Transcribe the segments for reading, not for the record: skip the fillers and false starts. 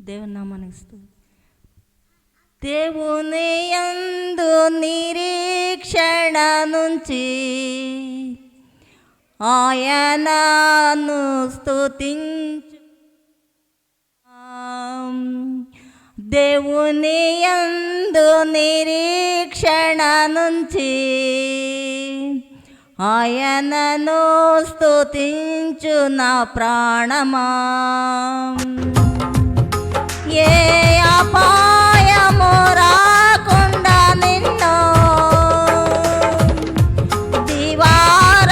దేవుని నామానికి స్తుతి. దేవుని యందు నిరీక్షణ నుంచి ఆయనను స్తుతించు. దేవుని యందు నిరీక్షణ నుంచి ఆయనను స్తుతించు నా ప్రాణమా. ఏ అపాయము రాకుండా నిన్ను దివారాత్రులు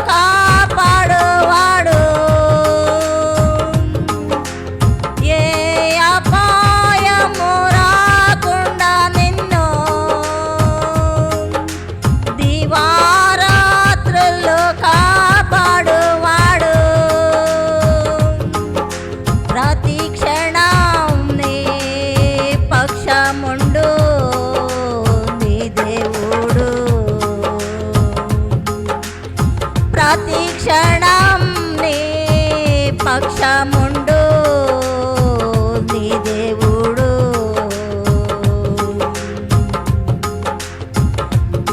కాపాడువాడు. ఏ అపాయము రాకుండా నిన్ను దివారాత్రులు కాపాడువాడు. ప్రతి క్షణం నీ పక్షముండు నీ దేవుడు. ప్రతి క్షణం నీ పక్షముండు నీ దేవుడు.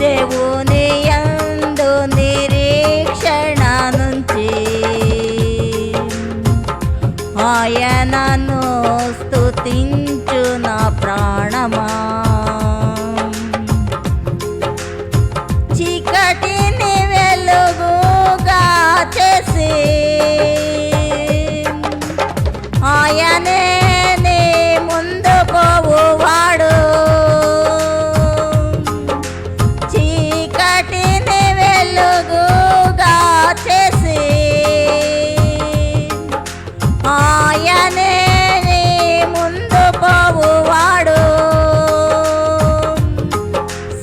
దేవుని యందు నిరీక్షణ నుంచి ఆయనను స్తుతించు నా ప్రాణమా. చీకటిని వెలుగుగా చేసి ఆయనే నీ ముందు పోవువాడు. చీకటిని వెలుగుగా చేసి ఆయనే నీ ముందు పోవువాడు.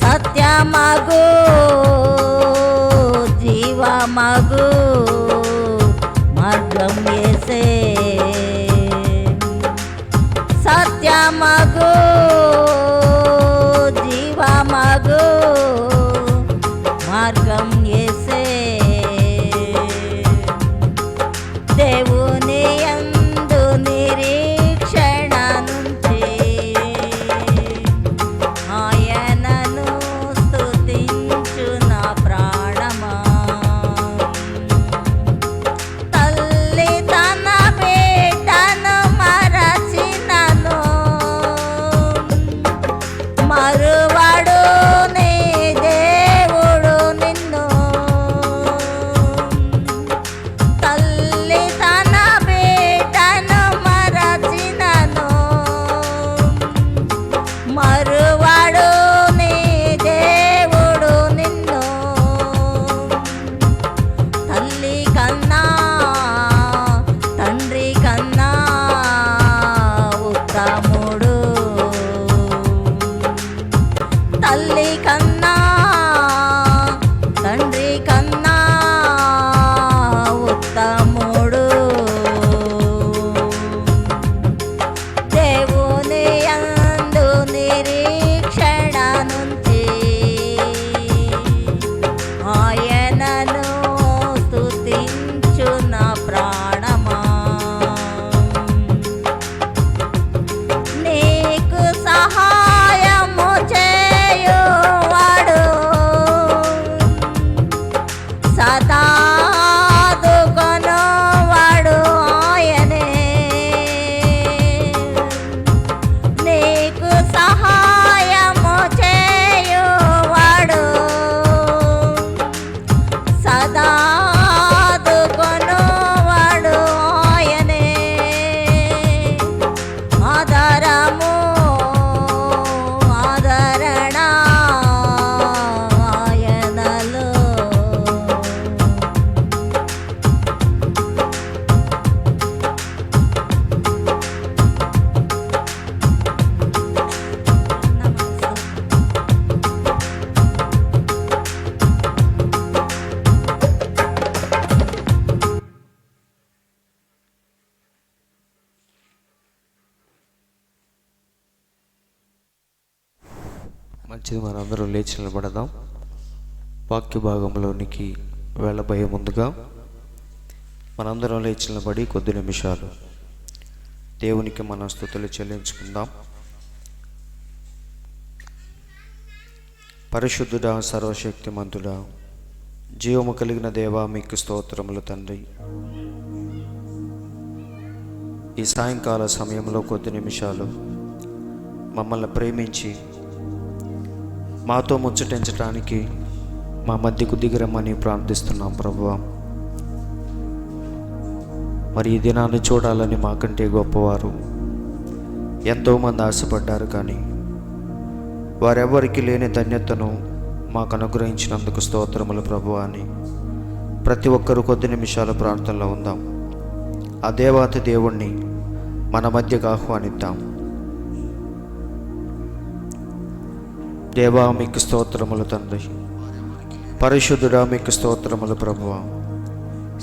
సత్యమగు జీవమగు మార్గం యేసే. సత్యమగు జీవమగు మార్గం యేసే. దేవుని యందు నిరీక్షణ నుంచి ఆయనను స్తుతించు నా ప్రాణమా. తల్లి తన బిడ్డను మరచినను మరువడు నీ దేవుడు నిన్ను. తల్లి తన బిడ్డను మరచినను మరువడు నీ దేవుడు నిన్ను. తల్లి కన్నా తండ్రి కన్నా ఉత్తముడు. తల్లి కన్నా తండ్రి కన్నా ఉత్తముడు. దేవుని యందు నిరీక్షణ నుంచి ఆయనను స్తుతించు నా ప్రాణమా. నీకు సహాయము చేయువాడు సదా ఆదుకొనువాడు ఆయనే. నీకు సహాయము చేయువాడు సదా ఆదుకొనువాడు ఆయనే. ఆధారము ఆదరణ ఆయనలో. మంచిది, మనందరం లేచి నిలబడదాం. వాక్య భాగంలోనికి వెళ్ళబోయే ముందుగా మనందరం లేచి నిలబడి కొద్ది నిమిషాలు దేవునికి మన స్తుతులు చెల్లించుకుందాం. పరిశుద్ధుడా, సర్వశక్తిమంతుడా, జీవము కలిగిన దేవా, మీకు స్తోత్రములు తండ్రి. ఈ సాయంకాల సమయంలో కొద్ది నిమిషాలు మమ్మల్ని ప్రేమించి మాతో ముచ్చటించడానికి మా మధ్యకు దిగిరమ్మని ప్రార్థిస్తున్నాం ప్రభువా. మరి ఈ దినాన్ని చూడాలని మాకంటే గొప్పవారు ఎంతోమంది ఆశపడ్డారు, కానీ వారెవరికి లేని ధన్యతను మాకు అనుగ్రహించినందుకు స్తోత్రములు ప్రభువా అని ప్రతి ఒక్కరూ కొద్ది నిమిషాల ప్రార్థనలో ఉందాం. ఆ దేవాతి దేవుణ్ణి మన మధ్యకు ఆహ్వానిద్దాం. దేవా, మీకు స్తోత్రములు తండ్రి. పరిశుద్ధుడా, మీకు స్తోత్రములు ప్రభువా.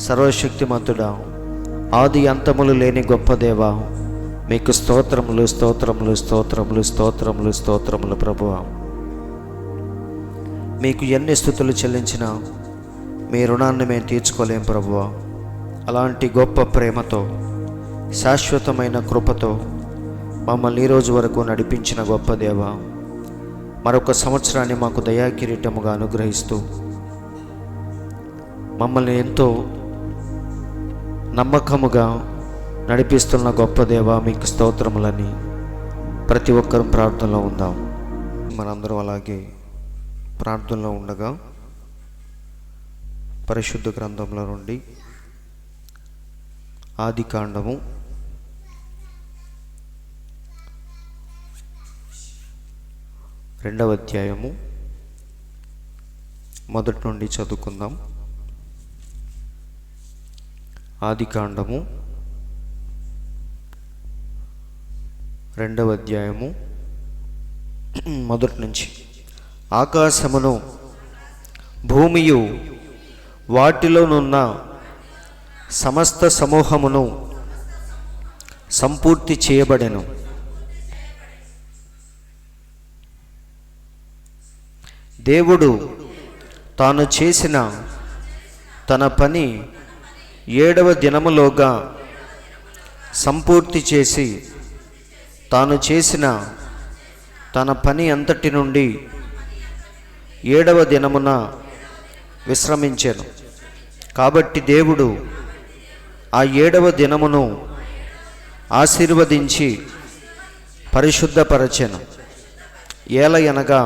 సర్వశక్తిమంతుడా, ఆది అంతములు లేని గొప్ప దేవా, మీకు స్తోత్రములు స్తోత్రములు స్తోత్రములు స్తోత్రములు స్తోత్రములు ప్రభువా. మీకు ఎన్ని స్తుతులు చెల్లించినా మీ రుణాన్ని మేము తీర్చుకోలేం ప్రభువా. అలాంటి గొప్ప ప్రేమతో, శాశ్వతమైన కృపతో మమ్మల్ని ఈరోజు వరకు నడిపించిన గొప్ప దేవా, మరొక సంవత్సరాన్ని మాకు దయాకిరీటముగా అనుగ్రహిస్తూ మమ్మల్ని ఎంతో నమ్మకముగా నడిపిస్తున్న గొప్ప దేవా, మీకు స్తోత్రములని ప్రతి ఒక్కరూ ప్రార్థనలో ఉందాం. మనందరం అలాగే ప్రార్థనలో ఉండగా పరిశుద్ధ గ్రంథంలో నుండి ఆదికాండము 2వ అధ్యాయము మొదటి నుండి చదువుకుందాం. ఆదికాండము 2వ అధ్యాయము మొదటి నుంచి. ఆకాశమును భూమియు వాటిలోనున్న సమస్త సమూహమును సంపూర్తి చేయబడెను. దేవుడు తాను చేసిన తన పని 7వ దినములోగా సంపూర్తి చేసి, తాను చేసిన తన పని అంతటి నుండి 7వ దినమున విశ్రమించెను. కాబట్టి దేవుడు ఆ 7వ దినమును ఆశీర్వదించి పరిశుద్ధపరచెను. ఏలయనగా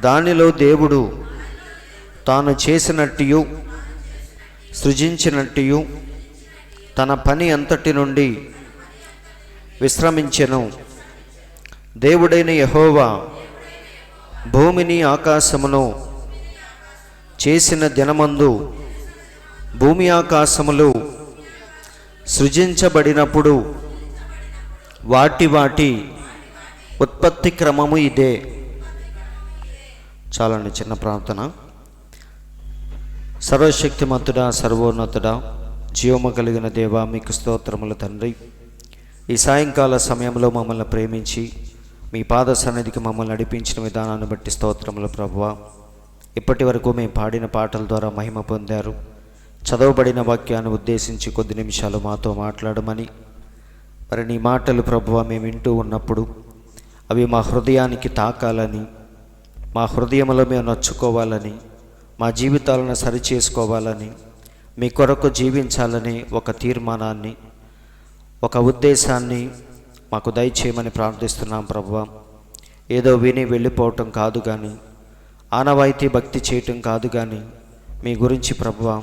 దానిలో దేవుడు తాను చేసినట్టు సృజించినట్టు తన పని అంతటి నుండి విశ్రమించెను. దేవుడైన యెహోవా భూమిని ఆకాశమును చేసిన దినమందు భూమి ఆకాశములు సృజించబడినప్పుడు వాటి వాటి ఉత్పత్తి క్రమము ఇదే. చాలండి, చిన్న ప్రార్థన. సర్వశక్తిమంతుడా, సర్వోన్నతుడా, జీవము కలిగిన దేవా, మీకు స్తోత్రములు తండ్రి. ఈ సాయంకాల సమయంలో మమ్మల్ని ప్రేమించి మీ పాద సన్నిధికి మమ్మల్ని నడిపించిన విధానాన్ని బట్టి స్తోత్రములు ప్రభువా. ఇప్పటి వరకు మేము పాడిన పాటల ద్వారా మహిమ పొందారు. చదవబడిన వాక్యాన్ని ఉద్దేశించి కొద్ది నిమిషాలు మాతో మాట్లాడమని, మరి నీ మాటలు ప్రభువా మేము వింటూ ఉన్నప్పుడు అవి మా హృదయానికి తాకాలని, మా హృదయంలో మేము నచ్చుకోవాలని, మా జీవితాలను సరిచేసుకోవాలని, మీ కొరకు జీవించాలని ఒక తీర్మానాన్ని, ఒక ఉద్దేశాన్ని మాకు దయచేయమని ప్రార్థిస్తున్నాం ప్రభువా. ఏదో విని వెళ్ళిపోవటం కాదు కానీ, ఆనవాయితీ భక్తి చేయటం కాదు కానీ, మీ గురించి ప్రభువా,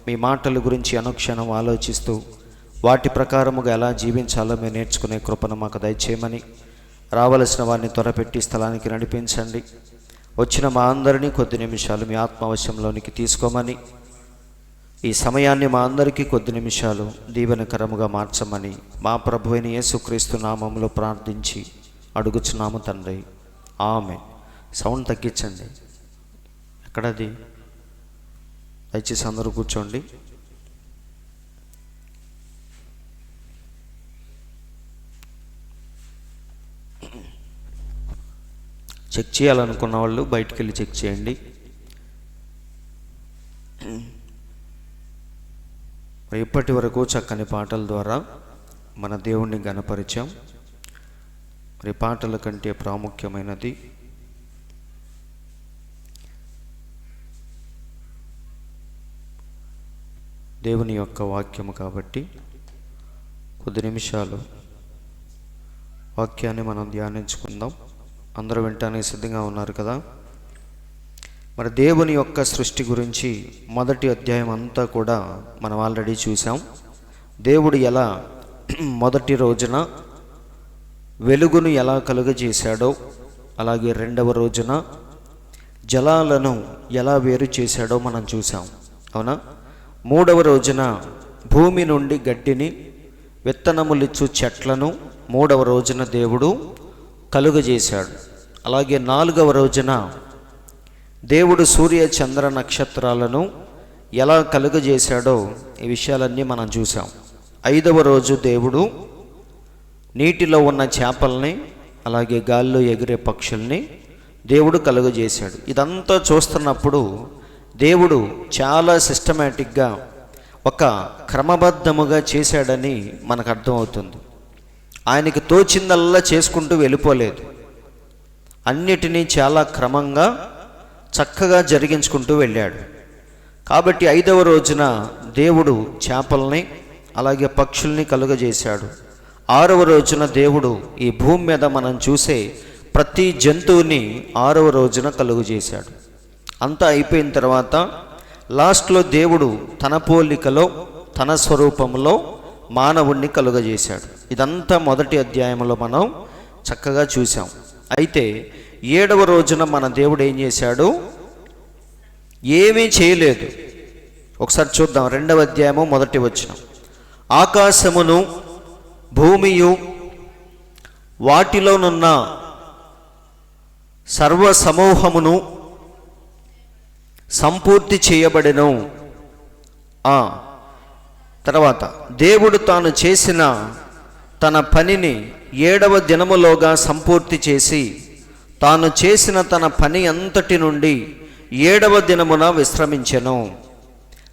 మీ మాటల గురించి అనుక్షణం ఆలోచిస్తూ వాటి ప్రకారముగా ఎలా జీవించాలో మేము నేర్చుకునే కృపను మాకు దయచేయమని, రావలసిన వారిని త్వరపెట్టి స్థలానికి నడిపించండి. వచ్చిన మా అందరినీ కొద్ది నిమిషాలు మీ ఆత్మవశంలోనికి తీసుకోమని, ఈ సమయాన్ని మా అందరికీ కొద్ది నిమిషాలు దీవెనకరముగా మార్చమని మా ప్రభువైన యేసుక్రీస్తు నామములో ప్రార్థించి అడుగుచున్నాము తండ్రి, ఆమేన్. సౌండ్ తగ్గించండి. ఎక్కడది? దయచేసి అందరూ కూర్చోండి. చెక్ చేయాలనుకున్న వాళ్ళు బయటికి వెళ్ళి చెక్ చేయండి. ఇప్పటి వరకు చక్కని పాటల ద్వారా మన దేవుణ్ణి గణపరిచాం. మరి పాటల కంటే ప్రాముఖ్యమైనది దేవుని యొక్క వాక్యము కాబట్టి కొద్ది నిమిషాలు వాక్యాన్ని మనం ధ్యానించుకుందాం. అందరూ వింటానికి సిద్ధంగా ఉన్నారు కదా? మరి దేవుని యొక్క సృష్టి గురించి మొదటి అధ్యాయం అంతా కూడా మనం ఆల్రెడీ చూసాం. దేవుడు ఎలా మొదటి రోజున వెలుగును ఎలా కలుగజేశాడో, అలాగే రెండవ రోజున జలాలను ఎలా వేరు చేశాడో మనం చూసాం, అవునా? మూడవ రోజున భూమి నుండి గడ్డిని, విత్తనములిచ్చు చెట్లను మూడవ రోజున దేవుడు కలుగజేశాడు. అలాగే నాలుగవ రోజున దేవుడు సూర్య చంద్ర నక్షత్రాలను ఎలా కలుగజేశాడో ఈ విషయాలన్నీ మనం చూసాం. ఐదవ రోజు దేవుడు నీటిలో ఉన్న చేపల్ని, అలాగే గాల్లో ఎగిరే పక్షుల్ని దేవుడు కలుగజేశాడు. ఇదంతా చూస్తున్నప్పుడు దేవుడు చాలా సిస్టమేటిక్గా ఒక క్రమబద్ధముగా చేశాడని మనకు అర్థమవుతుంది. ఆయనకి తోచిందల్లా చేసుకుంటూ వెళ్ళిపోలేదు. అన్నిటినీ చాలా క్రమంగా చక్కగా జరిగించుకుంటూ వెళ్ళాడు. కాబట్టి ఐదవ రోజున దేవుడు చేపల్ని, అలాగే పక్షుల్ని కలుగజేశాడు. ఆరవ రోజున దేవుడు ఈ భూమి మీద మనం చూసే ప్రతి జంతువుని ఆరవ రోజున కలుగజేశాడు. అంతా అయిపోయిన తర్వాత లాస్ట్లో దేవుడు తన పోలికలో, తన స్వరూపంలో మానవుణ్ణి కలుగజేశాడు. ఇదంతా మొదటి అధ్యాయంలో మనం చక్కగా చూసాం. అయితే ఏడవ రోజున మన దేవుడు ఏం చేశాడు? ఏమీ చేయలేదు. ఒకసారి చూద్దాం. రెండవ అధ్యాయము మొదటి వచనం. ఆకాశమును భూమియు వాటిలోనున్న సర్వ సమూహమును సంపూర్తి చేయబడెను. తర్వాత దేవుడు తాను చేసిన తన పనిని ఏడవ దినములోగా సంపూర్తి చేసి, తాను చేసిన తన పని అంతటి నుండి ఏడవ దినమున విశ్రమించెను.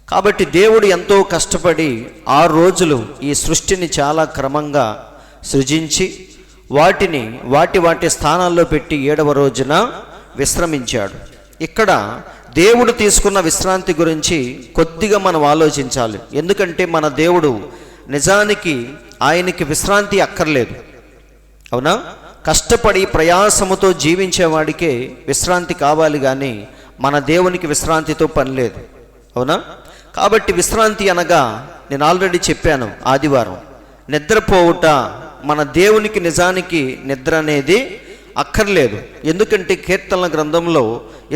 కాబట్టి దేవుడు ఎంతో కష్టపడి 6 రోజులు ఈ సృష్టిని చాలా క్రమంగా సృజించి వాటిని వాటి స్థానాల్లో పెట్టి 7వ రోజున విశ్రమించాడు. ఇక్కడ దేవుడు తీసుకున్న విశ్రాంతి గురించి కొద్దిగా మనం ఆలోచించాలి. ఎందుకంటే మన దేవుడు నిజానికి ఆయనకి విశ్రాంతి అక్కర్లేదు, అవునా? కష్టపడి ప్రయాసముతో జీవించేవాడికే విశ్రాంతి కావాలి, కానీ మన దేవునికి విశ్రాంతితో పని లేదు, అవునా? కాబట్టి విశ్రాంతి అనగా నేను ఆల్రెడీ చెప్పాను ఆదివారం, నిద్రపోవుట. మన దేవునికి నిజానికి నిద్ర అనేది అక్కర్లేదు. ఎందుకంటే కీర్తనల గ్రంథంలో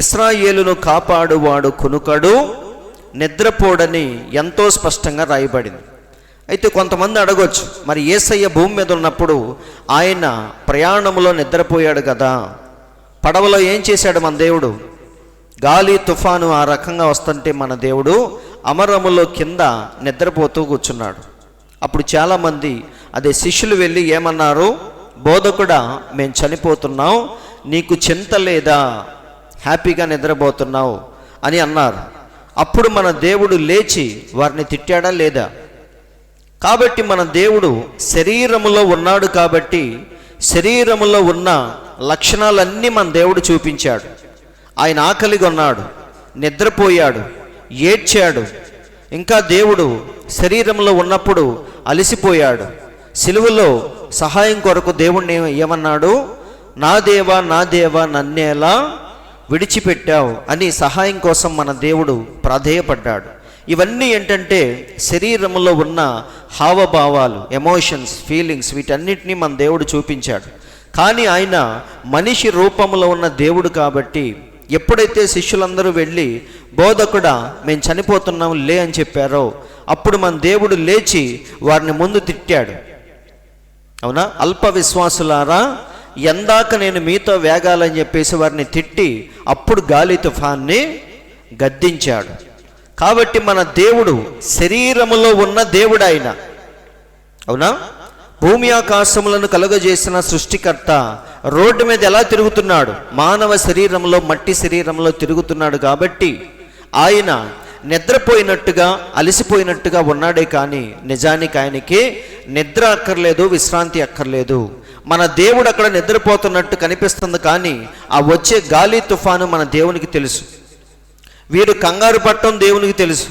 ఇశ్రాయేలును కాపాడువాడు కునుకడు, నిద్రపోడని ఎంతో స్పష్టంగా రాయబడింది. అయితే కొంతమంది అడగొచ్చు, మరి యేసయ్య భూమి మీద ఉన్నప్పుడు ఆయన ప్రయాణంలో నిద్రపోయాడు కదా, పడవలో ఏం చేశాడు మన దేవుడు? గాలి తుఫాను ఆ రకంగా వస్తుంటే మన దేవుడు అమరములో కింద నిద్రపోతూ కూర్చున్నాడు. అప్పుడు చాలామంది అదే శిష్యులు వెళ్ళి ఏమన్నారు? బోధకుడా, మేము చనిపోతున్నాం, నీకు చింత లేదా? హ్యాపీగా నిద్రపోతున్నావు అని అన్నారు. అప్పుడు మన దేవుడు లేచి వారిని తిట్టాడా లేదా? కాబట్టి మన దేవుడు శరీరములో ఉన్నాడు కాబట్టి శరీరములో ఉన్న లక్షణాలన్నీ మన దేవుడు చూపించాడు. ఆయన ఆకలిగా ఉన్నాడు, నిద్రపోయాడు, ఏడ్చాడు. ఇంకా దేవుడు శరీరంలో ఉన్నప్పుడు అలసిపోయాడు. సిలువలో సహాయం కొరకు దేవుణ్ణి ఏమన్నాడు? నా దేవా, నా దేవా, నన్నేలా విడిచిపెట్టావు అని సహాయం కోసం మన దేవుడు ప్రాధేయపడ్డాడు. ఇవన్నీ ఏంటంటే శరీరంలో ఉన్న హావభావాలు, ఎమోషన్స్, ఫీలింగ్స్, వీటన్నిటినీ మన దేవుడు చూపించాడు. కానీ ఆయన మనిషి రూపంలో ఉన్న దేవుడు కాబట్టి ఎప్పుడైతే శిష్యులందరూ వెళ్ళి బోధకుడా మేము చనిపోతున్నాం లే అని చెప్పారో అప్పుడు మన దేవుడు లేచి వారిని ముందు తిట్టాడు, అవునా? అల్ప విశ్వాసులారా, ఎందాక నేను మీతో వేగాలని చెప్పేసి వారిని తిట్టి అప్పుడు గాలి తుఫాన్ని గద్దించాడు. కాబట్టి మన దేవుడు శరీరములో ఉన్న దేవుడు ఆయన, అవునా? భూమి ఆకాశములను కలుగజేసిన సృష్టికర్త రోడ్డు మీద ఎలా తిరుగుతున్నాడు? మానవ శరీరంలో, మట్టి శరీరంలో తిరుగుతున్నాడు. కాబట్టి ఆయన నిద్రపోయినట్టుగా అలసిపోయినట్టుగా ఉన్నాడే కానీ నిజానికి ఆయనకి నిద్ర అక్కర్లేదు, విశ్రాంతి అక్కర్లేదు. మన దేవుడు అక్కడ నిద్రపోతున్నట్టు కనిపిస్తుంది, కానీ ఆ వచ్చే గాలి తుఫాను మన దేవునికి తెలుసు. వీరు కంగారు పట్టడం దేవునికి తెలుసు,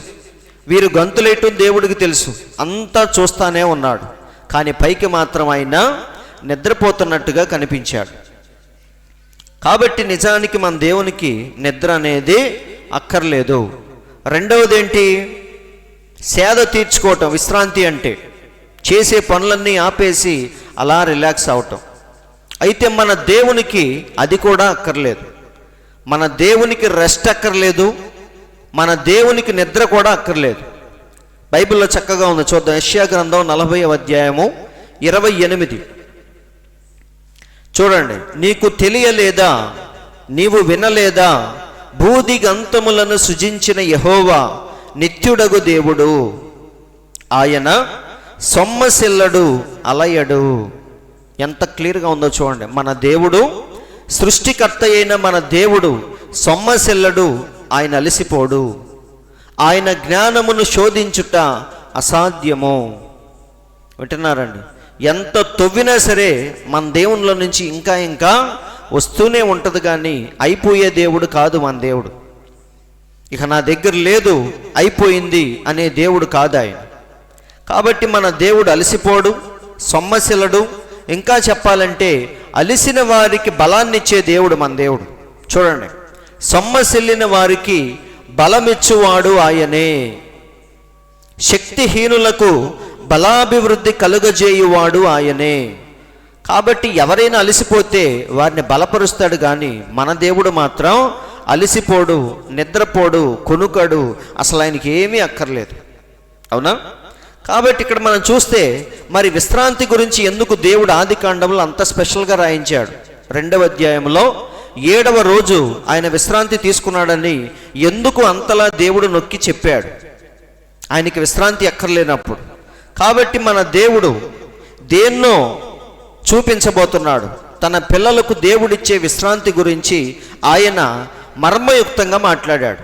వీరు గంతులేయటం దేవుడికి తెలుసు. అంతా చూస్తానే ఉన్నాడు, కానీ పైకి మాత్రం ఆయన నిద్రపోతున్నట్టుగా కనిపించాడు. కాబట్టి నిజానికి మన దేవునికి నిద్ర అనేది అక్కర్లేదు. రెండవది ఏంటి? సేద తీర్చుకోవటం. విశ్రాంతి అంటే చేసే పనులన్నీ ఆపేసి అలా రిలాక్స్ అవటం. అయితే మన దేవునికి అది కూడా అక్కర్లేదు. మన దేవునికి రెస్ట్ అక్కర్లేదు, మన దేవునికి నిద్ర కూడా అక్కర్లేదు. బైబిల్లో చక్కగా ఉంది, చూద్దాం. యెషయా గ్రంథం 40వ అధ్యాయము 28. చూడండి. నీకు తెలియలేదా, నీవు వినలేదా, భూదిగంతములను సృజించిన యెహోవా నిత్యుడగు దేవుడు, ఆయన సొమ్మసిల్లడు, అలయడు. ఎంత క్లియర్గా ఉందో చూడండి. మన దేవుడు, సృష్టికర్త అయిన మన దేవుడు సొమ్మసిల్లడు, ఆయన అలసిపోడు. ఆయన జ్ఞానమును శోధించుట అసాధ్యము. వింటున్నారండి? ఎంత తవ్వినా సరే మన దేవునిలో నుంచి ఇంకా ఇంకా వస్తూనే ఉంటుంది, కానీ అయిపోయే దేవుడు కాదు మన దేవుడు. ఇక నా దగ్గర లేదు, అయిపోయింది అనే దేవుడు కాదు ఆయన. కాబట్టి మన దేవుడు అలసిపోడు, సొమ్మసిల్లడు. ఇంకా చెప్పాలంటే అలిసిన వారికి బలాన్నిచ్చే దేవుడు మన దేవుడు. చూడండి, సొమ్మసిల్లిన వారికి బలమిచ్చువాడు ఆయనే, శక్తిహీనులకు బలాభివృద్ధి కలుగజేయువాడు ఆయనే. కాబట్టి ఎవరైనా అలసిపోతే వారిని బలపరుస్తాడు, కానీ మన దేవుడు మాత్రం అలసిపోడు, నిద్రపోడు, కొనుకడు. అసలు ఆయనకి ఏమీ అక్కర్లేదు. అవునా? కాబట్టి ఇక్కడ మనం చూస్తే మరి విశ్రాంతి గురించి ఎందుకు దేవుడు ఆదికాండంలో అంత స్పెషల్గా రాయించాడు? 2వ అధ్యాయంలో 7వ రోజు ఆయన విశ్రాంతి తీసుకున్నాడని ఎందుకు అంతలా దేవుడు నొక్కి చెప్పాడు? ఆయనకి విశ్రాంతి అక్కర్లేనప్పుడు. కాబట్టి మన దేవుడు దేన్నో చూపించబోతున్నాడు. తన పిల్లలకు దేవుడిచ్చే విశ్రాంతి గురించి ఆయన మర్మయుక్తంగా మాట్లాడాడు.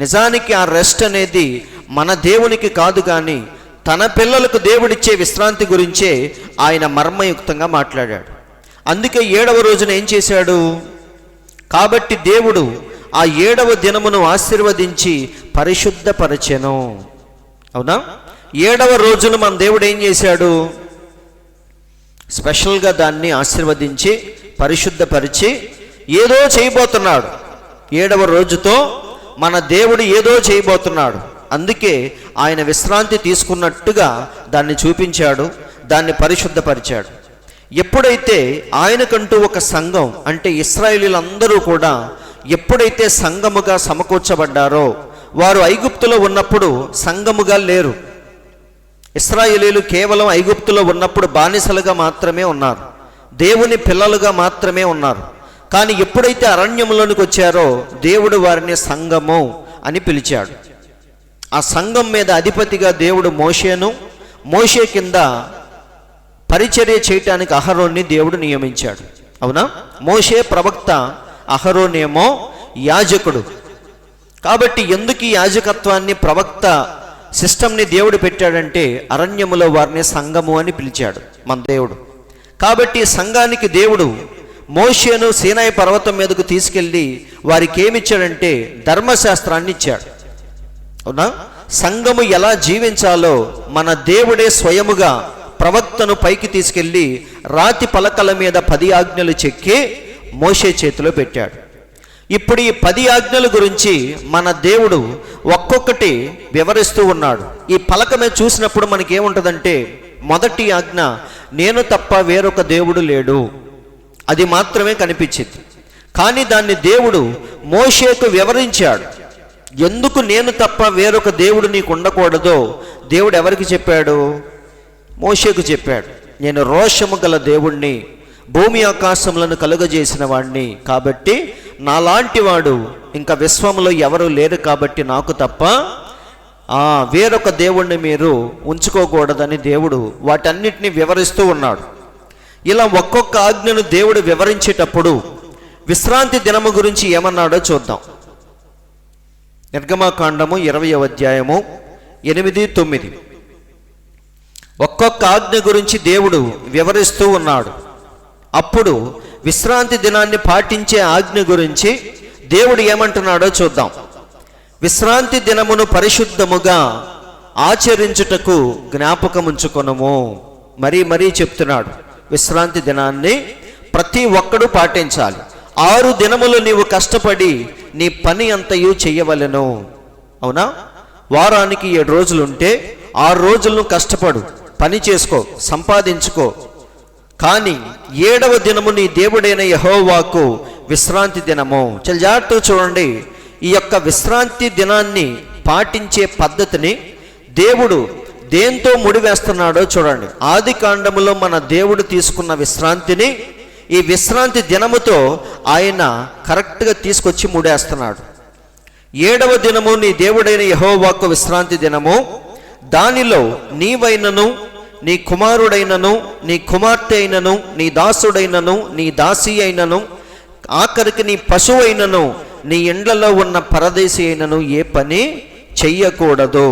నిజానికి ఆ రెస్ట్ అనేది మన దేవునికి కాదు, కానీ తన పిల్లలకు దేవుడిచ్చే విశ్రాంతి గురించే ఆయన మర్మయుక్తంగా మాట్లాడాడు. అందుకే 7వ రోజున ఏం చేశాడు? కాబట్టి దేవుడు ఆ 7వ దినమును ఆశీర్వదించి పరిశుద్ధపరచెను. అవునా? 7వ రోజున మన దేవుడు ఏం చేశాడు? స్పెషల్గా దాన్ని ఆశీర్వదించి పరిశుద్ధపరిచి ఏదో చేయబోతున్నాడు. 7వ రోజుతో మన దేవుడు ఏదో చేయబోతున్నాడు. అందుకే ఆయన విశ్రాంతి తీసుకున్నట్టుగా దాన్ని చూపించాడు, దాన్ని పరిశుద్ధపరిచాడు. ఎప్పుడైతే ఆయనకంటూ ఒక సంఘం, అంటే ఇశ్రాయేలీలందరూ కూడా ఎప్పుడైతే సంఘముగా సమకూర్చబడ్డారో, వారు ఐగుప్తులో ఉన్నప్పుడు సంఘముగా లేరు. ఇశ్రాయేలీలు కేవలం ఐగుప్తులో ఉన్నప్పుడు బానిసలుగా మాత్రమే ఉన్నారు, దేవుని పిల్లలుగా మాత్రమే ఉన్నారు. కానీ ఎప్పుడైతే అరణ్యంలోనికి వచ్చారో దేవుడు వారిని సంఘము అని పిలిచాడు. ఆ సంఘం మీద అధిపతిగా దేవుడు మోషేను, మోషే కింద పరిచర్య చేయటానికి అహరోన్ని దేవుడు నియమించాడు. అవునా? మోషే ప్రవక్త, అహరోనేమో యాజకుడు. కాబట్టి ఎందుకు ఈ యాజకత్వాన్ని, ప్రవక్త సిస్టమ్ని దేవుడు పెట్టాడంటే అరణ్యములో వారిని సంఘము అని పిలిచాడు మన దేవుడు. కాబట్టి సంఘానికి దేవుడు మోషేను సీనాయి పర్వతం మీదకు తీసుకెళ్ళి వారికి ఏమిచ్చాడంటే ధర్మశాస్త్రాన్ని ఇచ్చాడు. అవునా? సంఘము ఎలా జీవించాలో మన దేవుడే స్వయముగా ప్రవక్తను పైకి తీసుకెళ్ళి రాతి పలకల మీద 10 ఆజ్ఞలు చెక్కి మోషే చేతిలో పెట్టాడు. ఇప్పుడు ఈ 10 ఆజ్ఞల గురించి మన దేవుడు ఒక్కొక్కటి వివరిస్తూ ఉన్నాడు. ఈ పలక మీద చూసినప్పుడు మనకి ఏముంటుందంటే, మొదటి ఆజ్ఞ నేను తప్ప వేరొక దేవుడు లేడు, అది మాత్రమే కనిపించింది. కానీ దాన్ని దేవుడు మోషేకు వివరించాడు. ఎందుకు నేను తప్ప వేరొక దేవుడు నీకు ఉండకూడదో దేవుడు ఎవరికి చెప్పాడు? మోషేకు చెప్పాడు. నేను రోషము గల దేవుణ్ణి, భూమి ఆకాశములను కలుగజేసిన వాడిని, కాబట్టి నాలాంటి వాడు ఇంకా విశ్వంలో ఎవరు లేరు, కాబట్టి నాకు తప్ప వేరొక దేవుణ్ణి మీరు ఉంచుకోకూడదని దేవుడు వాటన్నిటిని వివరిస్తూ ఉన్నాడు. ఇలా ఒక్కొక్క ఆజ్ఞను దేవుడు వివరించేటప్పుడు విశ్రాంతి దినము గురించి ఏమన్నాడో చూద్దాం. నిర్గమకాండము 20వ అధ్యాయము 8, 9. ఒక్కొక్క ఆజ్ఞ గురించి దేవుడు వివరిస్తూ ఉన్నాడు. అప్పుడు విశ్రాంతి దినాన్ని పాటించే ఆజ్ఞ గురించి దేవుడు ఏమంటున్నాడో చూద్దాం. విశ్రాంతి దినమును పరిశుద్ధముగా ఆచరించుటకు జ్ఞాపకముంచుకొనుము. మరీ చెప్తున్నాడు. విశ్రాంతి దినాన్ని ప్రతి ఒక్కడు పాటించాలి. 6 దినములు నీవు కష్టపడి నీ పని అంతయు చెయ్యవలెను. అవునా? వారానికి 7 రోజులుంటే 6 రోజులను కష్టపడు, పని చేసుకో, సంపాదించుకో. కానీ 7వ దినము నీ దేవుడైన యెహోవాకు విశ్రాంతి దినము. చాలా జాగ్రత్తగా చూడండి. ఈ యొక్క విశ్రాంతి దినాన్ని పాటించే పద్ధతిని దేవుడు దేంతో ముడివేస్తున్నాడో చూడండి. ఆది కాండములో మన దేవుడు తీసుకున్న విశ్రాంతిని ఈ విశ్రాంతి దినముతో ఆయన కరెక్ట్గా తీసుకొచ్చి ముడేస్తున్నాడు. 7వ దినము నీ దేవుడైన యెహోవాకు విశ్రాంతి దినము. దానిలో నీవైనను, నీ కుమారుడైనను, నీ కుమార్తె అయినను, నీ దాసుడైనను, నీ దాసి అయినను, ఆఖరికి నీ పశువైనను, నీ ఇండ్లలో ఉన్న పరదేశి అయినను ఏ పని చెయ్యకూడదు.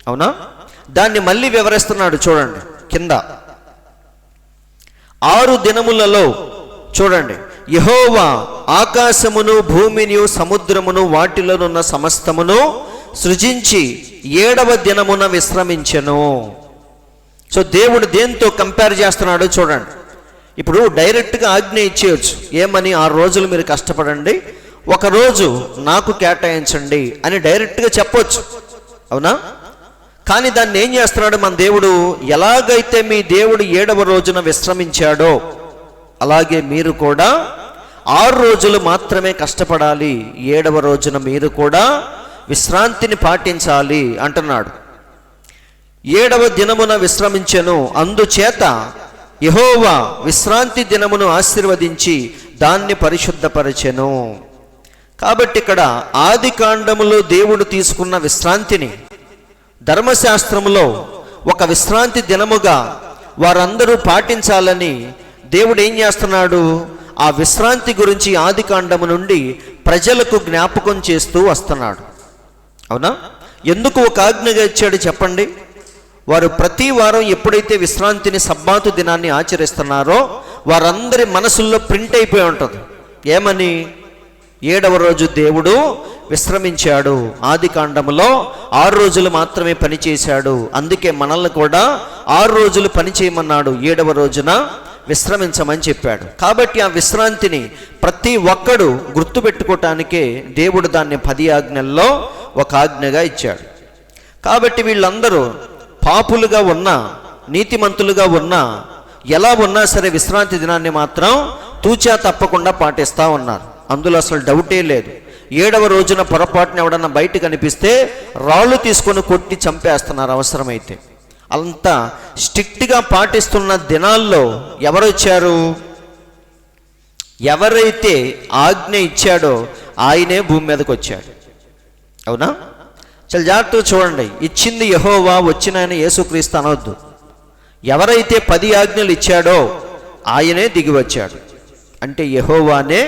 అవునా? దాన్ని మళ్ళీ వివరిస్తున్నాడు చూడండి కింద. 6 దినములలో చూడండి, యెహోవా ఆకాశమును, భూమిని, సముద్రమును, వాటిలోనున్న సమస్తమును సృజించి 7వ దినమున విశ్రమించెను. సో దేవుడు దేంతో కంపేర్ చేస్తున్నాడో చూడండి. ఇప్పుడు డైరెక్ట్గా ఆజ్ఞ ఇచ్చేయచ్చు. ఏమని? 6 రోజులు మీరు కష్టపడండి, 1 రోజు నాకు కేటాయించండి అని డైరెక్ట్గా చెప్పొచ్చు. అవునా? కానీ దాన్ని ఏం చేస్తున్నాడు మన దేవుడు? ఎలాగైతే మీ దేవుడు 7వ రోజున విశ్రమించాడో అలాగే మీరు కూడా 6 రోజులు మాత్రమే కష్టపడాలి, 7వ రోజున మీరు కూడా విశ్రాంతిని పాటించాలి అంటున్నాడు. 7వ దినమున విశ్రమించెను. అందుచేత యెహోవా విశ్రాంతి దినమును ఆశీర్వదించి దాన్ని పరిశుద్ధపరచెను. కాబట్టి ఇక్కడ ఆది కాండములో దేవుడు తీసుకున్న విశ్రాంతిని ధర్మశాస్త్రములో ఒక విశ్రాంతి దినముగా వారందరూ పాటించాలని దేవుడు ఏం చేస్తున్నాడు? ఆ విశ్రాంతి గురించి ఆది కాండము నుండి ప్రజలకు జ్ఞాపకం చేస్తూ వస్తున్నాడు. అవునా? ఎందుకు ఒక ఆజ్ఞగా ఇచ్చాడు చెప్పండి? వారు ప్రతి వారం ఎప్పుడైతే విశ్రాంతిని, సబ్బాతు దినాన్ని ఆచరిస్తున్నారో వారందరి మనసుల్లో ప్రింట్ అయిపోయి ఉంటుంది. ఏమని? 7వ రోజు దేవుడు విశ్రమించాడు. ఆది కాండములో 6 రోజులు మాత్రమే పని చేశాడు. అందుకే మనల్ని కూడా 6 రోజులు పని చేయమన్నాడు, 7వ రోజున విశ్రమించమని చెప్పాడు. కాబట్టి ఆ విశ్రాంతిని ప్రతి ఒక్కడు గుర్తుపెట్టుకోవటానికే దేవుడు దాన్ని 10 ఆజ్ఞల్లో ఒక ఆజ్ఞగా ఇచ్చాడు. కాబట్టి వీళ్ళందరూ పాపులుగా ఉన్నా, నీతిమంతులుగా ఉన్నా, ఎలా ఉన్నా సరే విశ్రాంతి దినాన్ని మాత్రం తూచా తప్పకుండా పాటిస్తూ ఉన్నారు. అందులో అసలు డౌటే లేదు. 7వ రోజున పొరపాటున ఎవడన్నా బయట కనిపిస్తే రాళ్ళు తీసుకొని కొట్టి చంపేస్తున్నారు అవసరమైతే. అంత స్ట్రిక్ట్గా పాటిస్తున్న దినాల్లో ఎవరు వచ్చారు? ఎవరైతే ఆజ్ఞ ఇచ్చాడో ఆయనే భూమి మీదకి వచ్చాడు. అవునా? చాలా జాగ్రత్తగా చూడండి. ఇచ్చింది యెహోవా, వచ్చిన ఆయన యేసుక్రీస్తు అనవద్దు. ఎవరైతే 10 ఆజ్ఞలు ఇచ్చాడో ఆయనే దిగి వచ్చాడు. అంటే యెహోవానే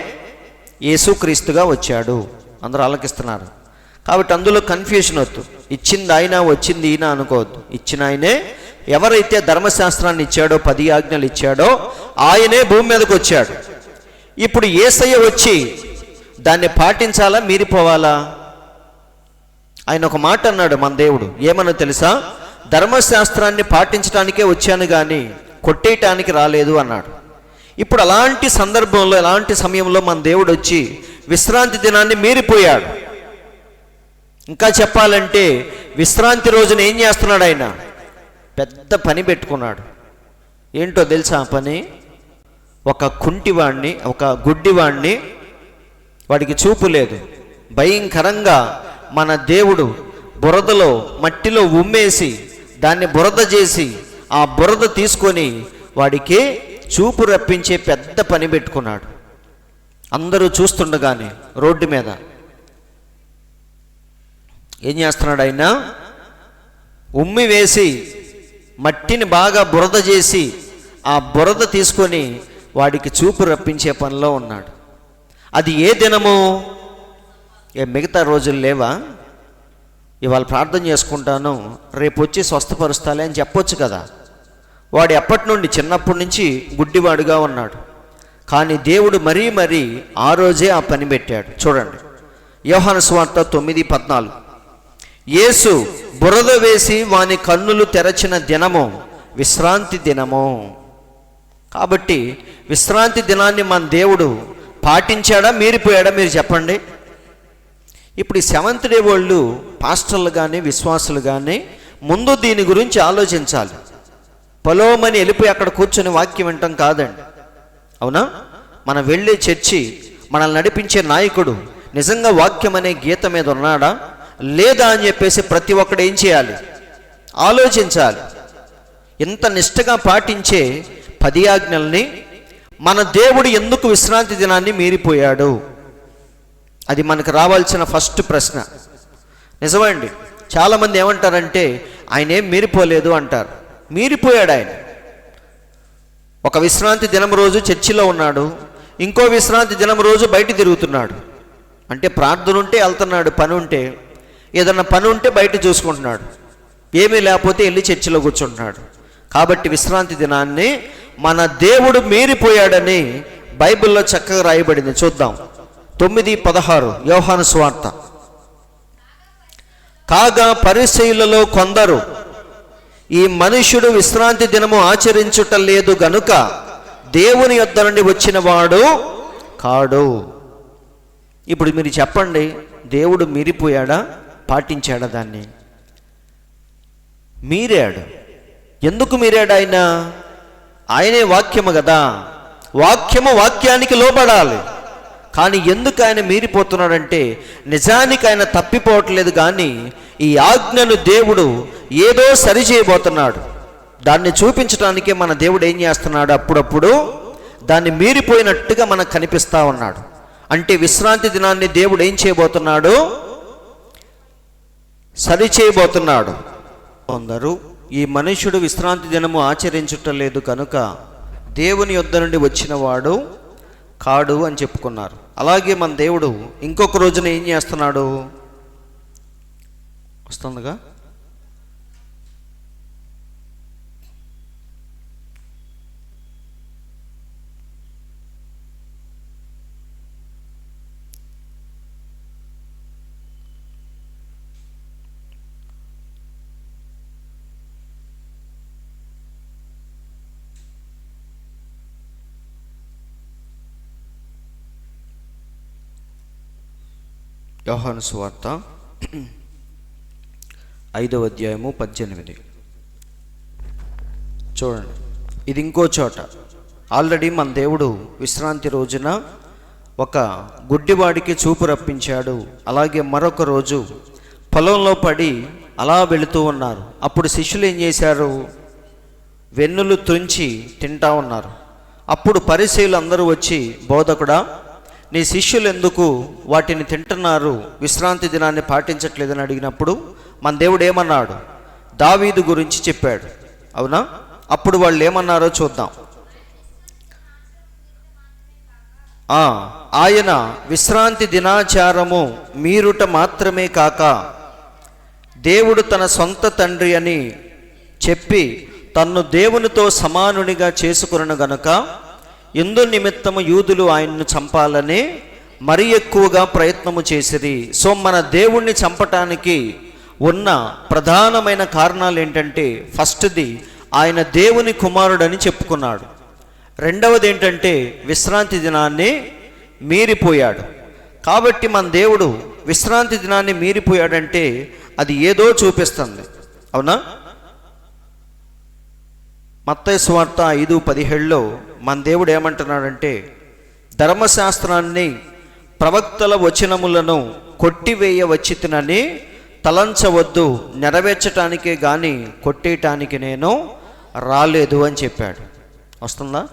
యేసుక్రీస్తుగా వచ్చాడు. అందరూ ఆలకిస్తున్నారు. కాబట్టి అందులో కన్ఫ్యూషన్ వద్దు. ఇచ్చింది ఆయన, వచ్చింది ఈయన అనుకోవద్దు. ఇచ్చిన ఆయనే. ఎవరైతే ధర్మశాస్త్రాన్ని ఇచ్చాడో, 10 ఆజ్ఞలు ఇచ్చాడో ఆయనే భూమి మీదకి వచ్చాడు. ఇప్పుడు యేసయ్య వచ్చి దాన్ని పాటించాలా, మీరిపోవాలా? ఆయన ఒక మాట అన్నాడు మన దేవుడు. ఏమన్నా తెలుసా? ధర్మశాస్త్రాన్ని పాటించడానికే వచ్చాను కానీ కొట్టేయటానికి రాలేదు అన్నాడు. ఇప్పుడు అలాంటి సందర్భంలో, ఎలాంటి సమయంలో మన దేవుడు వచ్చి విశ్రాంతి దినాన్ని మీరిపోయాడు. ఇంకా చెప్పాలంటే విశ్రాంతి రోజున ఏం చేస్తున్నాడు? ఆయన పెద్ద పని పెట్టుకున్నాడు. ఏంటో తెలుసా ఆ పని? ఒక కుంటివాణ్ణి, ఒక గుడ్డివాణ్ణి, వాడికి చూపు లేదు, భయంకరంగా మన దేవుడు బురదలో, మట్టిలో ఉమ్మేసి దాన్ని బురద చేసి ఆ బురద తీసుకొని వాడికి చూపు రప్పించే పెద్ద పని పెట్టుకున్నాడు. అందరూ చూస్తుండగానే రోడ్డు మీద ఏం చేస్తున్నాడు? ఆయన ఉమ్మి వేసి మట్టిని బాగా బురద చేసి ఆ బురద తీసుకొని వాడికి చూపు రప్పించే పనిలో ఉన్నాడు. అది ఏ దినము? మిగతా రోజులు లేవా? ఇవాళ ప్రార్థన చేసుకుంటాను, రేపు వచ్చి స్వస్థపరుస్తాలే అని చెప్పొచ్చు కదా. వాడు ఎప్పటి నుండి, చిన్నప్పటి నుంచి గుడ్డివాడుగా ఉన్నాడు. కానీ దేవుడు మరీ ఆ రోజే ఆ పని పెట్టాడు. చూడండి, యోహాను సువార్త 9:14. యేసు బురద వేసి వాని కన్నులు తెరచిన దినము విశ్రాంతి దినము. కాబట్టి విశ్రాంతి దినాన్ని మన దేవుడు పాటించాడా, మీరిపోయాడా? మీరు చెప్పండి. ఇప్పుడు ఈ సెవెంత్ డే వాళ్ళు, పాస్టర్లు కానీ విశ్వాసులు కానీ ముందు దీని గురించి ఆలోచించాలి. పొలోమని వెళ్ళిపోయి అక్కడ కూర్చొని వాక్యం వినటం కాదండి. అవునా? మనం వెళ్ళే చర్చి, మనల్ని నడిపించే నాయకుడు నిజంగా వాక్యం అనే గీత మీద ఉన్నాడా లేదా అని చెప్పేసి ప్రతి ఒక్కడు ఏం చేయాలి? ఆలోచించాలి. ఇంత నిష్టగా పాటించే 10 ఆజ్ఞల్ని మన దేవుడు ఎందుకు విశ్రాంతి దినాన్ని మీరిపోయాడు? అది మనకు రావాల్సిన ఫస్ట్ ప్రశ్న. నిజమండి, చాలామంది ఏమంటారంటే ఆయన ఏం మీరిపోలేదు అంటారు. మీరిపోయాడు ఆయన. ఒక విశ్రాంతి దినం రోజు చర్చిలో ఉన్నాడు, ఇంకో విశ్రాంతి దినం రోజు బయట తిరుగుతున్నాడు. అంటే ప్రార్థన ఉంటే వెళ్తున్నాడు, పని ఉంటే, ఏదన్నా పని ఉంటే బయట చూసుకుంటున్నాడు, ఏమీ లేకపోతే వెళ్ళి చర్చిలో కూర్చుంటున్నాడు. కాబట్టి విశ్రాంతి దినాన్ని మన దేవుడు మీరిపోయాడని బైబిల్లో చక్కగా రాయబడింది. చూద్దాం, 9:16 యోహాను సువార్త. కాగా పరిసయ్యులలో కొందరు, ఈ మనుష్యుడు విశ్రాంతి దినము ఆచరించుట లేదు గనుక దేవుని యొద్ద నుండి వచ్చిన వాడు కాడు. ఇప్పుడు మీరు చెప్పండి, దేవుడు మీరిపోయాడా, పాటించాడా? దాన్ని మీరాడు. ఎందుకు మీరాడు ఆయన? ఆయనే వాక్యము కదా, వాక్యము వాక్యానికి లోబడాలి. కానీ ఎందుకు ఆయన మీరిపోతున్నాడంటే నిజానికి ఆయన తప్పిపోవట్లేదు, కానీ ఈ ఆజ్ఞను దేవుడు ఏదో సరిచేయబోతున్నాడు. దాన్ని చూపించడానికే మన దేవుడు ఏం చేస్తున్నాడు, అప్పుడప్పుడు దాన్ని మీరిపోయినట్టుగా మనకు కనిపిస్తూ ఉన్నాడు. అంటే విశ్రాంతి దినాన్ని దేవుడు ఏం చేయబోతున్నాడు? సరిచేయబోతున్నాడు. కొందరు, ఈ మనుష్యుడు విశ్రాంతి దినము ఆచరించుటలేదు కనుక దేవుని యొద్ద నుండి వచ్చిన వాడు కాడు అని చెప్పుకున్నారు. అలాగే మన దేవుడు ఇంకొక రోజున ఏం చేస్తున్నాడు? వస్తుందిగా, యోహాను సువార్త 5:18. చూడండి, ఇది ఇంకో చోట. ఆల్రెడీ మన దేవుడు విశ్రాంతి రోజున ఒక గుడ్డివాడికి చూపు రప్పించాడు. అలాగే మరొక రోజు పొలంలో పడి అలా వెళుతూ ఉన్నారు. అప్పుడు శిష్యులు ఏం చేశారు? వెన్నులు తుంచి తింటా ఉన్నారు. అప్పుడు పరిసయ్యులు అందరూ వచ్చి, బోధకుడా, నీ శిష్యులు ఎందుకు వాటిని తింటున్నారు, విశ్రాంతి దినాన్ని పాటించట్లేదని అడిగినప్పుడు మన దేవుడు ఏమన్నాడు? దావీదు గురించి చెప్పాడు. అవునా? అప్పుడు వాళ్ళు ఏమన్నారో చూద్దాం. ఆయన విశ్రాంతి దినాచారము మీరుట మాత్రమే కాక దేవుడు తన సొంత తండ్రి అని చెప్పి తన్ను దేవునితో సమానునిగా చేసుకును గనుక ఇందు నిమిత్తము యూదులు ఆయన్ను చంపాలని మరి ఎక్కువగా ప్రయత్నము చేసిరి. సో మన దేవుణ్ణి చంపటానికి ఉన్న ప్రధానమైన కారణాలు ఏంటంటే, ఫస్ట్ది ఆయన దేవుని కుమారుడని చెప్పుకున్నాడు. రెండవది ఏంటంటే విశ్రాంతి దినాన్ని మీరిపోయాడు. కాబట్టి మన దేవుడు విశ్రాంతి దినాన్ని మీరిపోయాడంటే అది ఏదో చూపిస్తుంది. అవునా? మత్తయి సువార్త 5:17లో మన దేవుడు ఏమంటున్నాడంటే, ధర్మశాస్త్రాన్ని ప్రవక్తల వచనములను కొట్టివేయ వచ్చితినని తలంచవద్దు, నెరవేర్చటానికే గాని కొట్టేయటానికి నేను రాలేదు అని చెప్పాడు. వస్తుందా?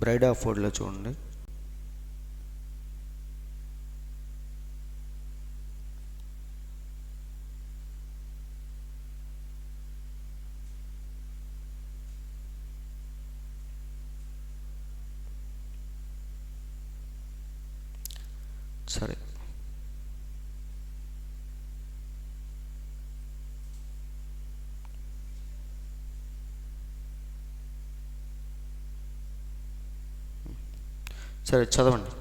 బ్రైడ్ ఆఫ్ ఫోర్డ్లో చూడండి. సరే, సరే చదవండి.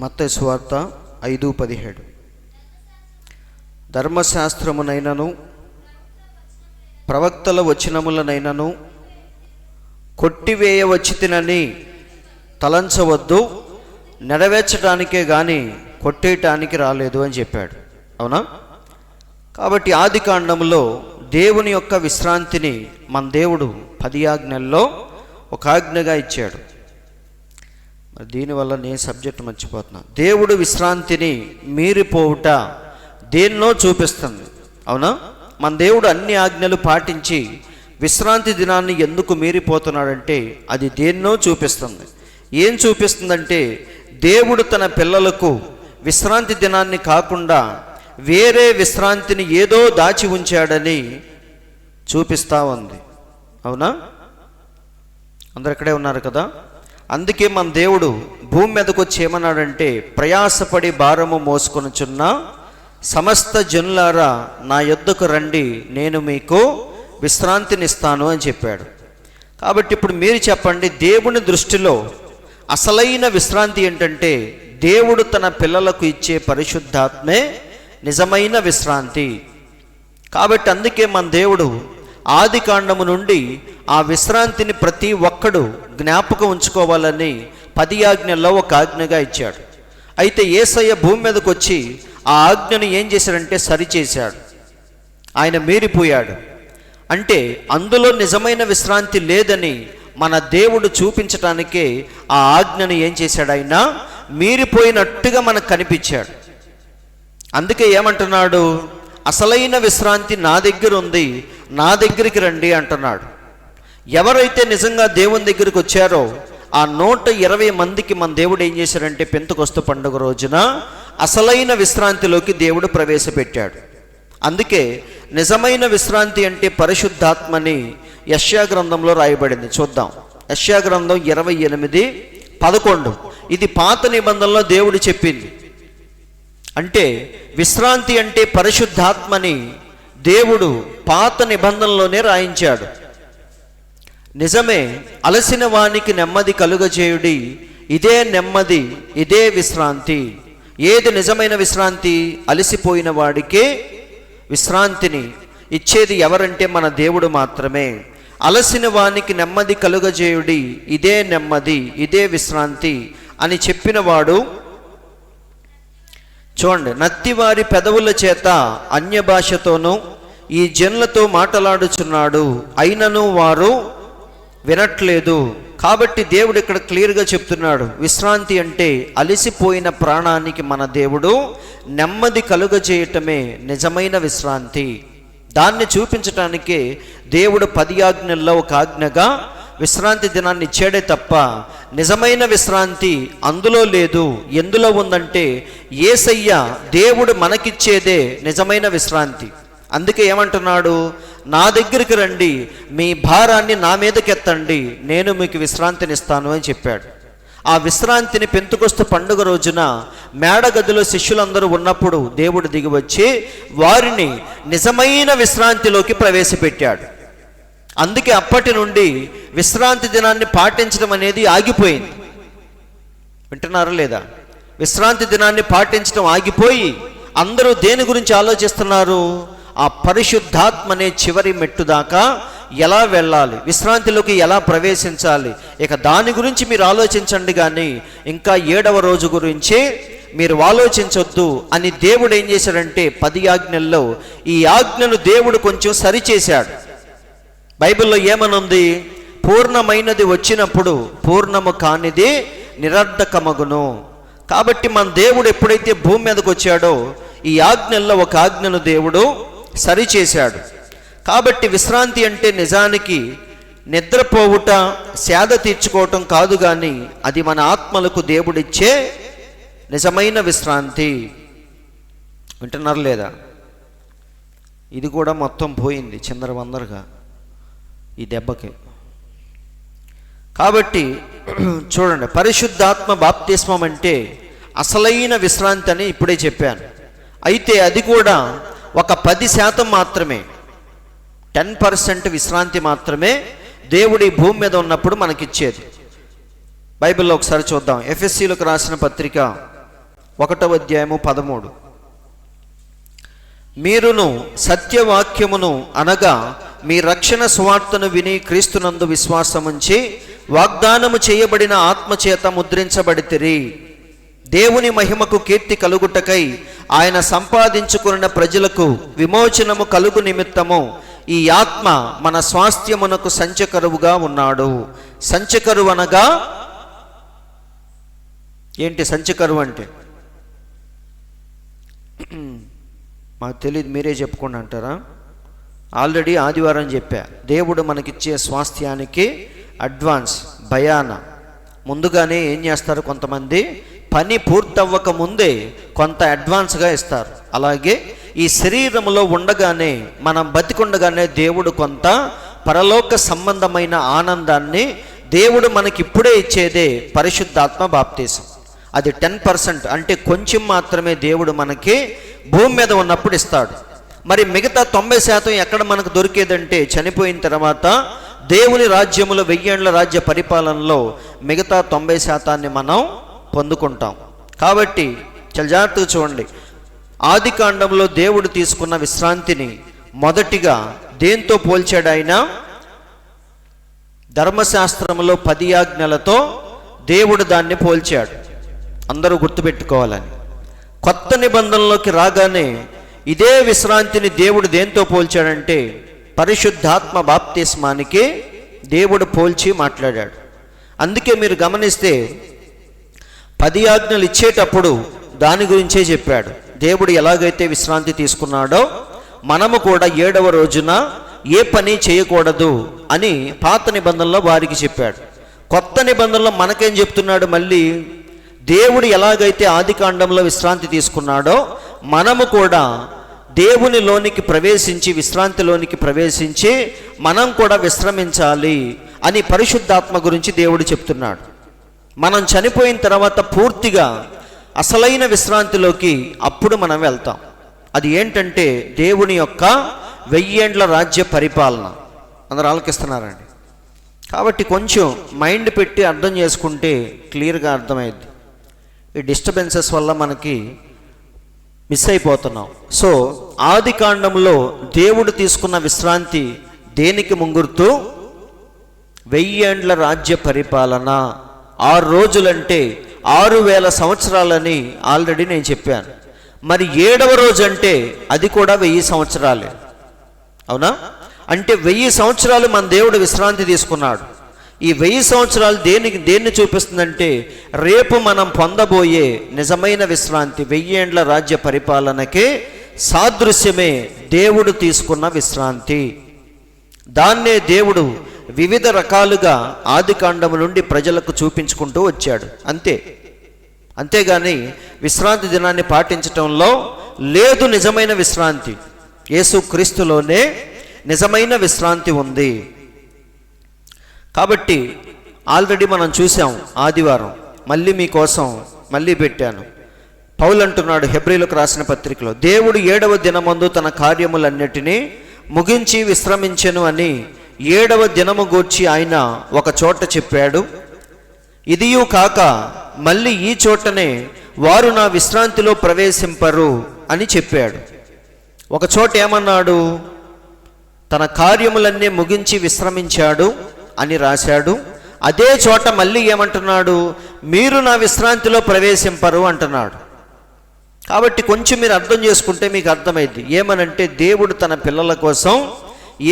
మత్తయి సువార్త 5:17. ధర్మశాస్త్రమునైనను ప్రవక్తల వచనములనైనను కొట్టివేయవచ్చితినని తలంచవద్దు, నెరవేర్చడానికే కానీ కొట్టేయటానికి రాలేదు అని చెప్పాడు. అవునా? కాబట్టి ఆది కాండంలో దేవుని యొక్క విశ్రాంతిని మన దేవుడు 10 ఆజ్ఞల్లో ఒక ఆజ్ఞగా ఇచ్చాడు. మరి దీనివల్ల నేను సబ్జెక్ట్ మర్చిపోతున్నా. దేవుడు విశ్రాంతిని మీరిపోవుట దేన్నో చూపిస్తుంది. అవునా? మన దేవుడు అన్ని ఆజ్ఞలు పాటించి విశ్రాంతి దినాన్ని ఎందుకు మీరిపోతున్నాడంటే అది దేన్నో చూపిస్తుంది. ఏం చూపిస్తుందంటే దేవుడు తన పిల్లలకు విశ్రాంతి దినాన్ని కాకుండా వేరే విశ్రాంతిని ఏదో దాచి ఉంచాడని చూపిస్తూ ఉంది. అవునా? అందరు ఇక్కడే ఉన్నారు కదా? అందుకే మన దేవుడు భూమి మీదకు వచ్చి ఏమన్నాడంటే, ప్రయాసపడి భారము మోసుకొనుచున్న సమస్త జనులారా నా యొద్దకు రండి, నేను మీకు విశ్రాంతినిస్తాను అని చెప్పాడు. కాబట్టి ఇప్పుడు మీరు చెప్పండి, దేవుని దృష్టిలో అసలైన విశ్రాంతి ఏంటంటే దేవుడు తన పిల్లలకు ఇచ్చే పరిశుద్ధాత్మే నిజమైన విశ్రాంతి. కాబట్టి అందుకే మన దేవుడు ఆది కాండము నుండి ఆ విశ్రాంతిని ప్రతి ఒక్కడు జ్ఞాపకం ఉంచుకోవాలని 10 ఆజ్ఞల్లో ఒక ఆజ్ఞగా ఇచ్చాడు. అయితే యేసయ్య భూమి మీదకి వచ్చి ఆ ఆజ్ఞను ఏం చేశాడంటే సరిచేశాడు. ఆయన మీరిపోయాడు. అంటే అందులో నిజమైన విశ్రాంతి లేదని మన దేవుడు చూపించటానికే ఆ ఆజ్ఞను ఏం చేశాడు, ఆయన మీరిపోయినట్టుగా మనకు కనిపించాడు. అందుకే ఏమంటున్నాడు, అసలైన విశ్రాంతి నా దగ్గర ఉంది, నా దగ్గరికి రండి అంటున్నాడు. ఎవరైతే నిజంగా దేవుని దగ్గరికి వచ్చారో ఆ 120 మందికి మన దేవుడు ఏం చేశారంటే పెంతెకొస్తు పండుగ రోజున అసలైన విశ్రాంతిలోకి దేవుడు ప్రవేశపెట్టాడు. అందుకే నిజమైన విశ్రాంతి అంటే పరిశుద్ధాత్మని యెషయా గ్రంథంలో రాయబడింది. చూద్దాం. యెషయా గ్రంథం 28:11. ఇది పాత నిబంధనలో దేవుడు చెప్పింది. అంటే విశ్రాంతి అంటే పరిశుద్ధాత్మని దేవుడు పాత నిబంధనలోనే రాయించాడు. నిజమే, అలసిన వానికి నెమ్మది కలుగజేయుడి, ఇదే నెమ్మది, ఇదే విశ్రాంతి. ఏది నిజమైన విశ్రాంతి? అలసిపోయిన వాడికే విశ్రాంతిని ఇచ్చేది ఎవరంటే మన దేవుడు మాత్రమే. అలసిన వానికి నెమ్మది కలుగజేయుడి, ఇదే నెమ్మది, ఇదే విశ్రాంతి అని చెప్పినవాడు. చూడండి, నత్తివారి పెదవుల చేత అన్య భాషతోనూ ఈ జనులతో మాట్లాడుచున్నాడు, అయినను వారు వినట్లేదు. కాబట్టి దేవుడు ఇక్కడ క్లియర్గా చెప్తున్నాడు, విశ్రాంతి అంటే అలసిపోయిన ప్రాణానికి మన దేవుడు నెమ్మది కలుగజేయటమే నిజమైన విశ్రాంతి. దాన్ని చూపించటానికే దేవుడు 10 ఆజ్ఞల్లో ఒక ఆజ్ఞగా విశ్రాంతి దినాన్ని ఇచ్చాడే తప్ప నిజమైన విశ్రాంతి అందులో లేదు. ఎందులో ఉందంటే యేసయ్య దేవుడు మనకిచ్చేదే నిజమైన విశ్రాంతి. అందుకే ఏమంటున్నాడు, నా దగ్గరికి రండి, మీ భారాన్ని నా మీదకెత్తండి, నేను మీకు విశ్రాంతినిస్తాను అని చెప్పాడు. ఆ విశ్రాంతిని పెంతెకొస్తు పండుగ రోజున మేడగదిలో శిష్యులందరూ ఉన్నప్పుడు దేవుడు దిగివచ్చి వారిని నిజమైన విశ్రాంతిలోకి ప్రవేశపెట్టాడు. అందుకే అప్పటి నుండి విశ్రాంతి దినాన్ని పాటించడం అనేది ఆగిపోయింది. వింటున్నారా లేదా? విశ్రాంతి దినాన్ని పాటించడం ఆగిపోయి అందరూ దేని గురించి ఆలోచిస్తున్నారు? ఆ పరిశుద్ధాత్మ అనే చివరి మెట్టు దాకా ఎలా వెళ్ళాలి, విశ్రాంతిలోకి ఎలా ప్రవేశించాలి, ఇక దాని గురించి మీరు ఆలోచించండి, కానీ ఇంకా 7వ రోజు గురించి మీరు ఆలోచించొద్దు అని దేవుడు ఏం చేశాడంటే 10 ఆజ్ఞల్లో ఈ ఆజ్ఞను దేవుడు కొంచెం సరిచేశాడు. బైబిల్లో ఏమనుంది? పూర్ణమైనది వచ్చినప్పుడు పూర్ణము కానిది నిరర్ధకమగును. కాబట్టి మన దేవుడు ఎప్పుడైతే భూమి మీదకి వచ్చాడో ఈ ఆజ్ఞల్లో ఒక ఆజ్ఞను దేవుడు సరిచేశాడు. కాబట్టి విశ్రాంతి అంటే నిజానికి నిద్రపోవుట, సేద తీర్చుకోవటం కాదు, కానీ అది మన ఆత్మలకు దేవుడిచ్చే నిజమైన విశ్రాంతి. వింటున్నారు లేదా? ఇది కూడా మొత్తం పోయింది చిందరవందరగా ఈ దెబ్బకి. కాబట్టి చూడండి, పరిశుద్ధాత్మ బాప్తిస్మం అంటే అసలైన విశ్రాంతి అని ఇప్పుడే చెప్పాను. అయితే అది కూడా ఒక 10% మాత్రమే, 10% విశ్రాంతి మాత్రమే దేవుడి భూమి మీద ఉన్నప్పుడు మనకిచ్చేది. బైబిల్లో ఒకసారి చూద్దాం. ఎఫెసీలకు రాసిన పత్రిక 1వ అధ్యాయము 13. మీరును సత్యవాక్యమును అనగా మీ రక్షణ సువార్తను విని క్రీస్తునందు విశ్వాసముంచి వాగ్దానము చేయబడిన ఆత్మచేత ముద్రించబడితిరి. దేవుని మహిమకు కీర్తి కలుగుటకై ఆయన సంపాదించుకున్న ప్రజలకు విమోచనము కలుగు నిమిత్తము ఈ ఆత్మ మన స్వాస్థ్యమునకు సంచకరువుగా ఉన్నాడు. సంచకరువు అనగా ఏంటి? సంచకరువు అంటే మాకు తెలియదు, మీరే చెప్పుకోండి అంటారా? ఆల్రెడీ ఆదివారం చెప్పా, దేవుడు మనకిచ్చే స్వాస్థ్యానికి అడ్వాన్స్ భయాన ముందుగానే ఏం చేస్తారు, కొంతమంది పని పూర్తవ్వక ముందే కొంత అడ్వాన్స్గా ఇస్తారు. అలాగే ఈ శరీరంలో ఉండగానే, మనం బతికుండగానే దేవుడు కొంత పరలోక సంబంధమైన ఆనందాన్ని దేవుడు మనకి ఇప్పుడే ఇచ్చేదే పరిశుద్ధాత్మ బాప్తీసం. అది 10%, అంటే కొంచెం మాత్రమే దేవుడు మనకి భూమి మీద ఉన్నప్పుడు ఇస్తాడు. మరి మిగతా 90% ఎక్కడ మనకు దొరికేదంటే చనిపోయిన తర్వాత దేవుని రాజ్యములో 1000 ఏళ్ల రాజ్య పరిపాలనలో మిగతా 90% మనం పొందుకుంటాం. కాబట్టి చాలా జాగ్రత్తగా చూడండి. ఆది కాండంలో దేవుడు తీసుకున్న విశ్రాంతిని మొదటిగా దేంతో పోల్చాడు? ఆయన ధర్మశాస్త్రంలో 10 ఆజ్ఞలతో దేవుడు దాన్ని పోల్చాడు. అందరూ గుర్తుపెట్టుకోవాలని. కొత్త నిబంధనలోకి రాగానే ఇదే విశ్రాంతిని దేవుడు దేంతో పోల్చాడంటే పరిశుద్ధాత్మ బాప్తిస్మానికి దేవుడు పోల్చి మాట్లాడాడు. అందుకే మీరు గమనిస్తే 10 ఆజ్ఞలు ఇచ్చేటప్పుడు దాని గురించే చెప్పాడు. దేవుడు ఎలాగైతే విశ్రాంతి తీసుకున్నాడో మనము కూడా 7వ రోజున ఏ పని చేయకూడదు అని పాత నిబంధనలో వారికి చెప్పాడు. కొత్త నిబంధనలో మనకేం చెప్తున్నాడు? మళ్ళీ దేవుడు ఎలాగైతే ఆది కాండంలో విశ్రాంతి తీసుకున్నాడో మనము కూడా దేవునిలోనికి ప్రవేశించి, విశ్రాంతిలోనికి ప్రవేశించి మనం కూడా విశ్రమించాలి అని పరిశుద్ధాత్మ గురించి దేవుడు చెప్తున్నాడు. మనం చనిపోయిన తర్వాత పూర్తిగా అసలైన విశ్రాంతిలోకి అప్పుడు మనం వెళ్తాం. అది ఏంటంటే దేవుని యొక్క 1000 ఏండ్ల రాజ్య పరిపాలన. అందరూ ఆలకిస్తున్నారండి. కాబట్టి కొంచెం మైండ్ పెట్టి అర్థం చేసుకుంటే క్లియర్గా అర్థమైంది. ఈ డిస్టర్బెన్సెస్ వల్ల మనకి మిస్ అయిపోతున్నాం. సో ఆది కాండంలో దేవుడు తీసుకున్న విశ్రాంతి దేనికి ముంగుర్తు? 1000 ఏండ్ల రాజ్య పరిపాలన. 6 రోజులంటే 6000 సంవత్సరాలని ఆల్రెడీ నేను చెప్పాను. మరి 7వ రోజు అంటే అది కూడా 1000 సంవత్సరాలే. అవునా? అంటే 1000 సంవత్సరాలు మన దేవుడు విశ్రాంతి తీసుకున్నాడు. ఈ 1000 సంవత్సరాలు దేన్ని చూపిస్తుందంటే రేపు మనం పొందబోయే నిజమైన విశ్రాంతి 1000 ఏండ్ల రాజ్య పరిపాలనకే సాదృశ్యమే దేవుడు తీసుకున్న విశ్రాంతి. దాన్నే దేవుడు వివిధ రకాలుగా ఆది కాండము నుండి ప్రజలకు చూపించుకుంటూ వచ్చాడు. అంతేగాని విశ్రాంతి దినాన్ని పాటించటంలో లేదు నిజమైన విశ్రాంతి. యేసు క్రీస్తులోనే నిజమైన విశ్రాంతి ఉంది. కాబట్టి ఆల్రెడీ మనం చూసాం ఆదివారం, మళ్ళీ మీకోసం మళ్ళీ పెట్టాను. పౌలు అంటున్నాడు హెబ్రీలకు రాసిన పత్రికలో, దేవుడు 7వ దినమందు తన కార్యములన్నిటినీ ముగించి విశ్రమించెను అని 7వ దినము గూర్చి ఆయన ఒక చోట చెప్పాడు. ఇదియు కాక మళ్ళీ ఈ చోటనే వారు నా విశ్రాంతిలో ప్రవేశింపరు అని చెప్పాడు. ఒక చోట ఏమన్నాడు? తన కార్యములన్నీ ముగించి విశ్రమించాడు అని రాశాడు. అదే చోట మళ్ళీ ఏమంటున్నాడు? మీరు నా విశ్రాంతిలో ప్రవేశింపరు అంటున్నాడు. కాబట్టి కొంచెం మీరు అర్థం చేసుకుంటే మీకు అర్థమైంది. ఏమనంటే దేవుడు తన పిల్లల కోసం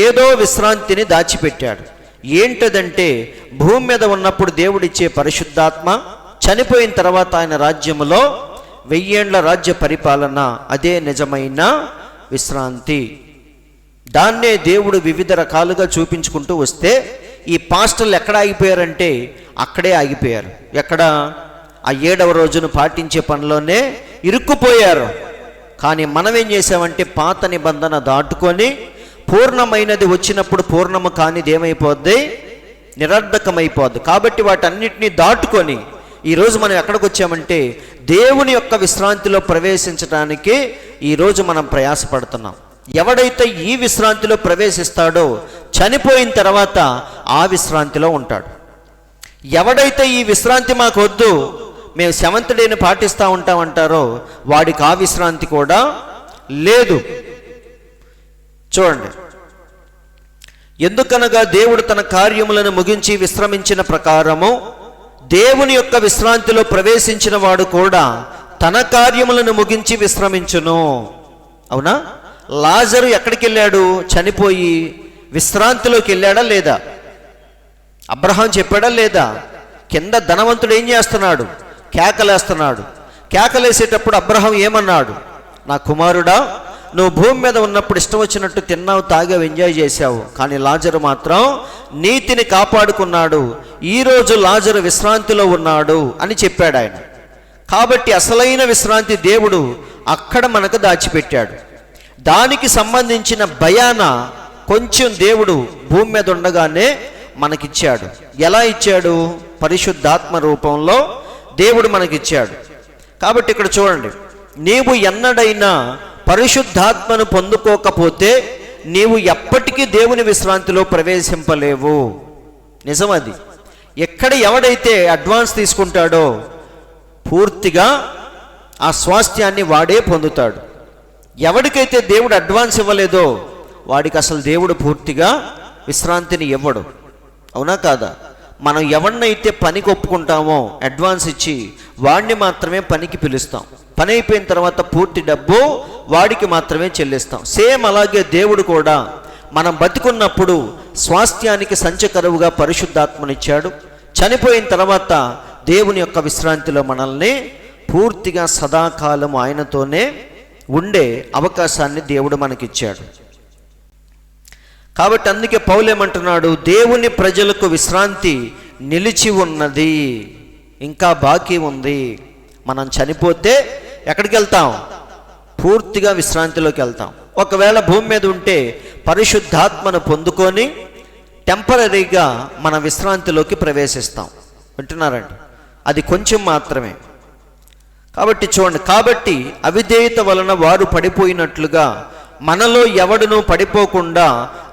ఏదో విశ్రాంతిని దాచిపెట్టాడు. ఏంటదంటే భూమి మీద ఉన్నప్పుడు దేవుడిచ్చే పరిశుద్ధాత్మ, చనిపోయిన తర్వాత ఆయన రాజ్యములో 1000 ఏండ్ల రాజ్య పరిపాలన, అదే నిజమైన విశ్రాంతి. దాన్నే దేవుడు వివిధ రకాలుగా చూపించుకుంటూ వస్తే ఈ పాస్టర్లు ఎక్కడ ఆగిపోయారంటే అక్కడే ఆగిపోయారు. ఎక్కడ? ఆ 7వ రోజును పాటించే పనిలోనే ఇరుక్కుపోయారు. కానీ మనం ఏం చేసామంటే పాత నిబంధన దాటుకొని పూర్ణమైనది వచ్చినప్పుడు పూర్ణము కానిది ఏమైపోద్ది? నిరర్ధకమైపోద్ది. కాబట్టి వాటన్నిటినీ దాటుకొని ఈరోజు మనం ఎక్కడికి వచ్చామంటే దేవుని యొక్క విశ్రాంతిలో ప్రవేశించడానికి ఈరోజు మనం ప్రయాసపడుతున్నాం. ఎవడైతే ఈ విశ్రాంతిలో ప్రవేశిస్తాడో చనిపోయిన తర్వాత ఆ విశ్రాంతిలో ఉంటాడు. ఎవడైతే ఈ విశ్రాంతి మాకు వద్దు, మేము సెవెంత్ డేని పాటిస్తూ ఉంటామంటారో వాడికి ఆ విశ్రాంతి కూడా లేదు. చూడండి, ఎందుకనగా దేవుడు తన కార్యములను ముగించి విశ్రమించిన ప్రకారము దేవుని యొక్క విశ్రాంతిలో ప్రవేశించిన వాడు కూడా తన కార్యములను ముగించి విశ్రమించును. అవునా? లాజరు ఎక్కడికి వెళ్ళాడు? చనిపోయి విశ్రాంతిలోకి వెళ్ళాడా లేదా? అబ్రహాం చెప్పాడా లేదా? కింద ధనవంతుడు ఏం చేస్తున్నాడు? కేకలేస్తున్నాడు. కేకలేసేటప్పుడు అబ్రహాం ఏమన్నాడు? నా కుమారుడా, నువ్వు భూమి మీద ఉన్నప్పుడు ఇష్టం వచ్చినట్టు తిన్నావు, తాగావు, ఎంజాయ్ చేశావు. కానీ లాజరు మాత్రం నీతిని కాపాడుకున్నాడు. ఈరోజు లాజరు విశ్రాంతిలో ఉన్నాడు అని చెప్పాడు ఆయన. కాబట్టి అసలైన విశ్రాంతి దేవుడు అక్కడ మనకు దాచిపెట్టాడు. దానికి సంబంధించిన భయాన కొంచెం దేవుడు భూమి మీద ఉండగానే మనకిచ్చాడు. ఎలా ఇచ్చాడు? పరిశుద్ధాత్మ రూపంలో దేవుడు మనకిచ్చాడు. కాబట్టి ఇక్కడ చూడండి, నీవు ఎన్నడైనా పరిశుద్ధాత్మను పొందుకోకపోతే నీవు ఎప్పటికీ దేవుని విశ్రాంతిలో ప్రవేశింపలేవు. నిజమది. ఎక్కడ ఎవడైతే అడ్వాన్స్ తీసుకుంటాడో పూర్తిగా ఆ స్వాస్థ్యాన్ని వాడే పొందుతాడు. ఎవడికైతే దేవుడు అడ్వాన్స్ ఇవ్వలేదో వాడికి అసలు దేవుడు పూర్తిగా విశ్రాంతిని ఇవ్వడు. అవునా కాదా? మనం ఎవరినైతే పనికి ఒప్పుకుంటామో అడ్వాన్స్ ఇచ్చి వాడిని మాత్రమే పనికి పిలుస్తాం. పని అయిపోయిన తర్వాత పూర్తి డబ్బు వాడికి మాత్రమే చెల్లిస్తాం. సేమ్ అలాగే దేవుడు కూడా మనం బతికున్నప్పుడు స్వాస్థ్యానికి సంచకరువుగా పరిశుద్ధాత్మనిచ్చాడు. చనిపోయిన తర్వాత దేవుని యొక్క విశ్రాంతిలో మనల్ని పూర్తిగా సదాకాలం ఆయనతోనే ఉండే అవకాశాన్ని దేవుడు మనకిచ్చాడు. కాబట్టి అందుకే పౌలేమంటున్నాడు, దేవుని ప్రజలకు విశ్రాంతి నిలిచి ఉన్నది, ఇంకా బాకీ ఉంది. మనం చనిపోతే ఎక్కడికి వెళ్తాం? పూర్తిగా విశ్రాంతిలోకి వెళ్తాం. ఒకవేళ భూమి మీద ఉంటే పరిశుద్ధాత్మను పొందుకొని టెంపరీగా మన విశ్రాంతిలోకి ప్రవేశిస్తాం. వింటున్నారండి? అది కొంచెం మాత్రమే. కాబట్టి చూడండి, కాబట్టి అవిధేయత వలన వారు పడిపోయినట్లుగా మనలో ఎవడునూ పడిపోకుండా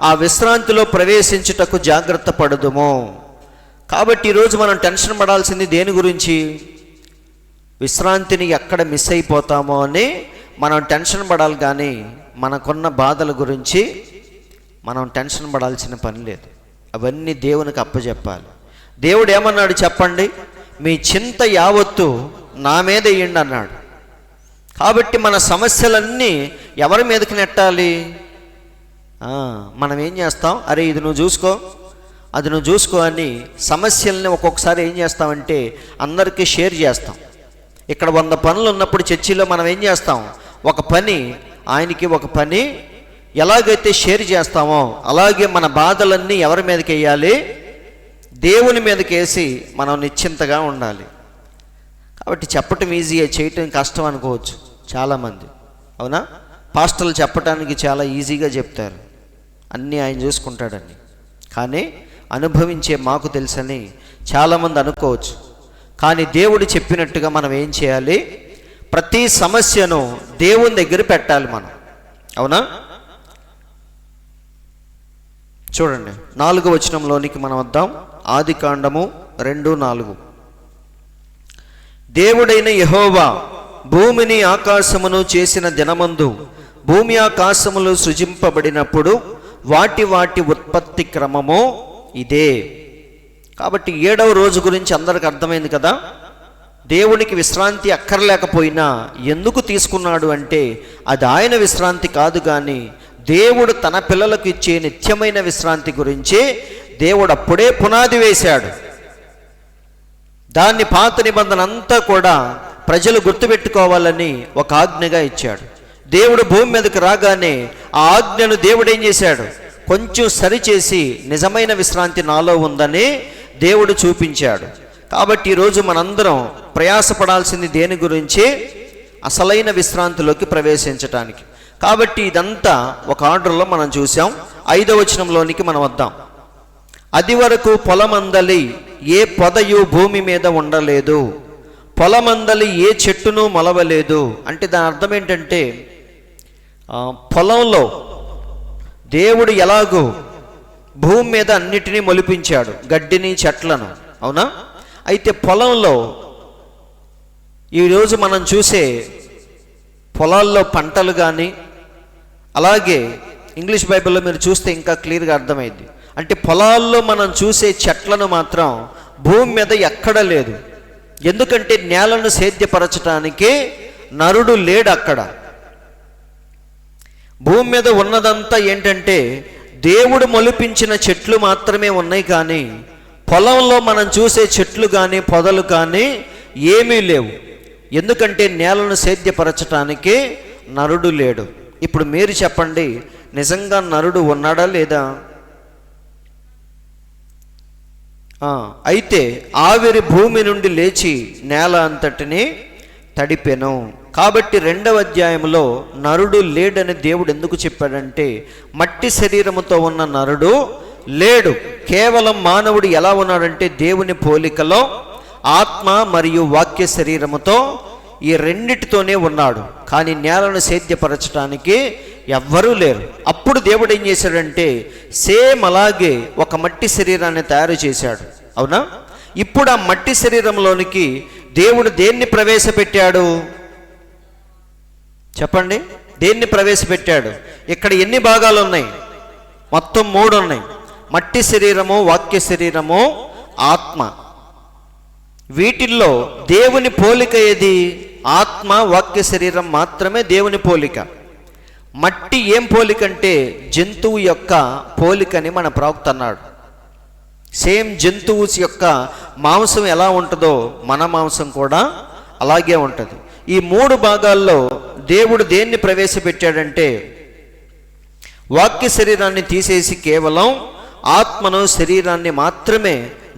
ఆ విశ్రాంతిలో ప్రవేశించుటకు జాగ్రత్త పడుదుము. కాబట్టి ఈరోజు మనం టెన్షన్ పడాల్సింది దేని గురించి? విశ్రాంతిని ఎక్కడ మిస్ అయిపోతామో అని మనం టెన్షన్ పడాలి. కానీ మనకున్న బాధల గురించి మనం టెన్షన్ పడాల్సిన పని లేదు. అవన్నీ దేవునికి అప్పచెప్పాలి. దేవుడు ఏమన్నాడు చెప్పండి? మీ చింత యావత్తు నా మీద వేయండి అన్నాడు. కాబట్టి మన సమస్యలన్నీ ఎవరి మీదకి నెట్టాలి? మనం ఏం చేస్తాం? అరే ఇది నువ్వు చూసుకో, అది నువ్వు చూసుకో అని సమస్యల్ని ఒక్కొక్కసారి ఏం చేస్తామంటే అందరికీ షేర్ చేస్తాం. ఇక్కడ 100 పనులు ఉన్నప్పుడు చర్చిలో మనం ఏం చేస్తాం? ఒక పని ఆయనకి, ఒక పని ఎలాగైతే షేర్ చేస్తామో అలాగే మన బాధలన్నీ ఎవరి మీదకి వేయాలి? దేవుని మీదకి వేసి మనం నిశ్చింతగా ఉండాలి. కాబట్టి చెప్పటం ఈజీయే, చేయటం కష్టం అనుకోవచ్చు చాలామంది. అవునా? పాస్టర్లు చెప్పటానికి చాలా ఈజీగా చెప్తారు, అన్నీ ఆయన చూసుకుంటాడని. కానీ అనుభవించే మాకు తెలుసని చాలామంది అనుకోవచ్చు. కానీ దేవుడు చెప్పినట్టుగా మనం ఏం చేయాలి? ప్రతి సమస్యను దేవుని దగ్గర పెట్టాలి మనం. అవునా? చూడండి, 4వ వచనంలోనికి మనం వద్దాం. ఆదికాండము 2:4. దేవుడైన యెహోవా భూమిని ఆకాశమును చేసిన దినమందు భూమి ఆకాశములు సృజింపబడినప్పుడు వాటి వాటి ఉత్పత్తి క్రమము ఇదే. కాబట్టి 7వ రోజు గురించి అందరికి అర్థమైంది కదా. దేవునికి విశ్రాంతి అక్కర్లేకపోయినా ఎందుకు తీసుకున్నాడు అంటే అది ఆయన విశ్రాంతి కాదు, కానీ దేవుడు తన పిల్లలకు ఇచ్చే నిత్యమైన విశ్రాంతి గురించి దేవుడు అప్పుడే పునాది వేశాడు. దాన్ని పాత నిబంధన అంతా కూడా ప్రజలు గుర్తుపెట్టుకోవాలని ఒక ఆజ్ఞగా ఇచ్చాడు. దేవుడు భూమి మీదకి రాగానే ఆ ఆజ్ఞను దేవుడు ఏం చేశాడు? కొంచెం సరిచేసి నిజమైన విశ్రాంతి నాలో ఉందని దేవుడు చూపించాడు. కాబట్టి ఈరోజు మనందరం ప్రయాసపడాల్సింది దేని గురించి? అసలైన విశ్రాంతిలోకి ప్రవేశించటానికి. కాబట్టి ఇదంతా ఒక ఆర్డర్లో మనం చూసాం. 5వ వచనంలోనికి మనం వద్దాం. అది వరకు పొలమందలి ఏ పొదయు భూమి మీద ఉండలేదు, పొలమందలి ఏ చెట్టును మొలవలేదు. అంటే దాని అర్థం ఏంటంటే పొలంలో దేవుడు ఎలాగో భూమి మీద అన్నిటినీ మొలిపించాడు, గడ్డిని చెట్లను, అవునా? అయితే పొలంలో ఈరోజు మనం చూసే పొలాల్లో పంటలు కానీ, అలాగే ఇంగ్లీష్ బైబిల్లో మీరు చూస్తే ఇంకా క్లియర్గా అర్థమైంది. అంటే పొలాల్లో మనం చూసే చెట్లను మాత్రం భూమి మీద ఎక్కడ లేదు. ఎందుకంటే నేలను సేద్యపరచడానికి నరుడు లేడు అక్కడ. భూమి మీద ఉన్నదంతా ఏంటంటే దేవుడు మొలిపించిన చెట్లు మాత్రమే ఉన్నాయి, కానీ పొలంలో మనం చూసే చెట్లు కానీ పొదలు కానీ ఏమీ లేవు. ఎందుకంటే నేలను సేద్యపరచటానికి నరుడు లేడు. ఇప్పుడు మీరు చెప్పండి, నిజంగా నరుడు ఉన్నాడా లేదా? అయితే ఆవిరి భూమి నుండి లేచి నేల అంతటిని తడిపెను. కాబట్టి 2వ అధ్యాయంలో నరుడు లేడని దేవుడు ఎందుకు చెప్పాడంటే, మట్టి శరీరముతో ఉన్న నరుడు లేడు. కేవలం మానవుడు ఎలా ఉన్నాడంటే దేవుని పోలికలో ఆత్మ మరియు వాక్య శరీరముతో, ఈ రెండిటితోనే ఉన్నాడు. కానీ నేలను సేద్యపరచడానికి ఎవ్వరూ లేరు. అప్పుడు దేవుడు ఏం చేశాడంటే సేమ్ అలాగే ఒక మట్టి శరీరాన్ని తయారు చేశాడు, అవునా? ఇప్పుడు ఆ మట్టి శరీరంలోనికి దేవుడు దేన్ని ప్రవేశపెట్టాడు చెప్పండి? దేన్ని ప్రవేశపెట్టాడు? ఇక్కడ ఎన్ని భాగాలు ఉన్నాయి? మొత్తం 3 ఉన్నాయి. మట్టి శరీరము, వాక్య శరీరము, ఆత్మ. వీటిల్లో దేవుని పోలిక ఏది? ఆత్మ, వాక్య శరీరం మాత్రమే దేవుని పోలిక. మట్టి ఏం పోలిక అంటే జంతువు యొక్క పోలికని మన ప్రవక్త అన్నాడు. సేమ్ జంతువు యొక్క మాంసం ఎలా ఉంటుందో మన మాంసం కూడా అలాగే ఉంటుంది. ఈ 3 భాగాల్లో దేవుడు దేన్ని ప్రవేశపెట్టాడంటే వాక్య శరీరాన్ని తీసేసి కేవలం ఆత్మను, శరీరాన్ని మాత్రమే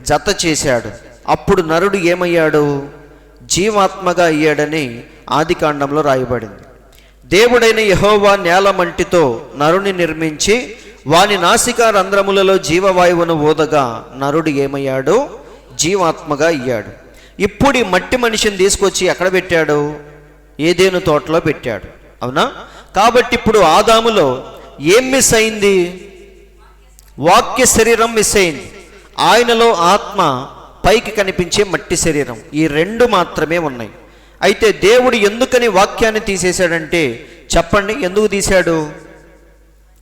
జత చేశాడు. అప్పుడు నరుడు ఏమయ్యాడు? జీవాత్మగా అయ్యాడని ఆదికాండంలో రాయబడింది. దేవుడైన యెహోవా నేల మంటితో నరుని నిర్మించి వాని నాసికా రంధ్రములలో జీవవాయువును ఊదగా నరుడు ఏమయ్యాడు? జీవాత్మగా అయ్యాడు. ఇప్పుడు ఈ మట్టి మనిషిని తీసుకొచ్చి ఎక్కడ పెట్టాడు? ఏదేను తోటలో పెట్టాడు, అవునా? కాబట్టి ఇప్పుడు ఆదాములో ఏం మిస్ అయింది? వాక్య శరీరం మిస్ అయింది. ఆయనలో ఆత్మ, పైకి కనిపించే మట్టి శరీరం, ఈ 2 మాత్రమే ఉన్నాయి. అయితే దేవుడు ఎందుకని వాక్యాన్ని తీసేశాడంటే చెప్పండి, ఎందుకు తీశాడు?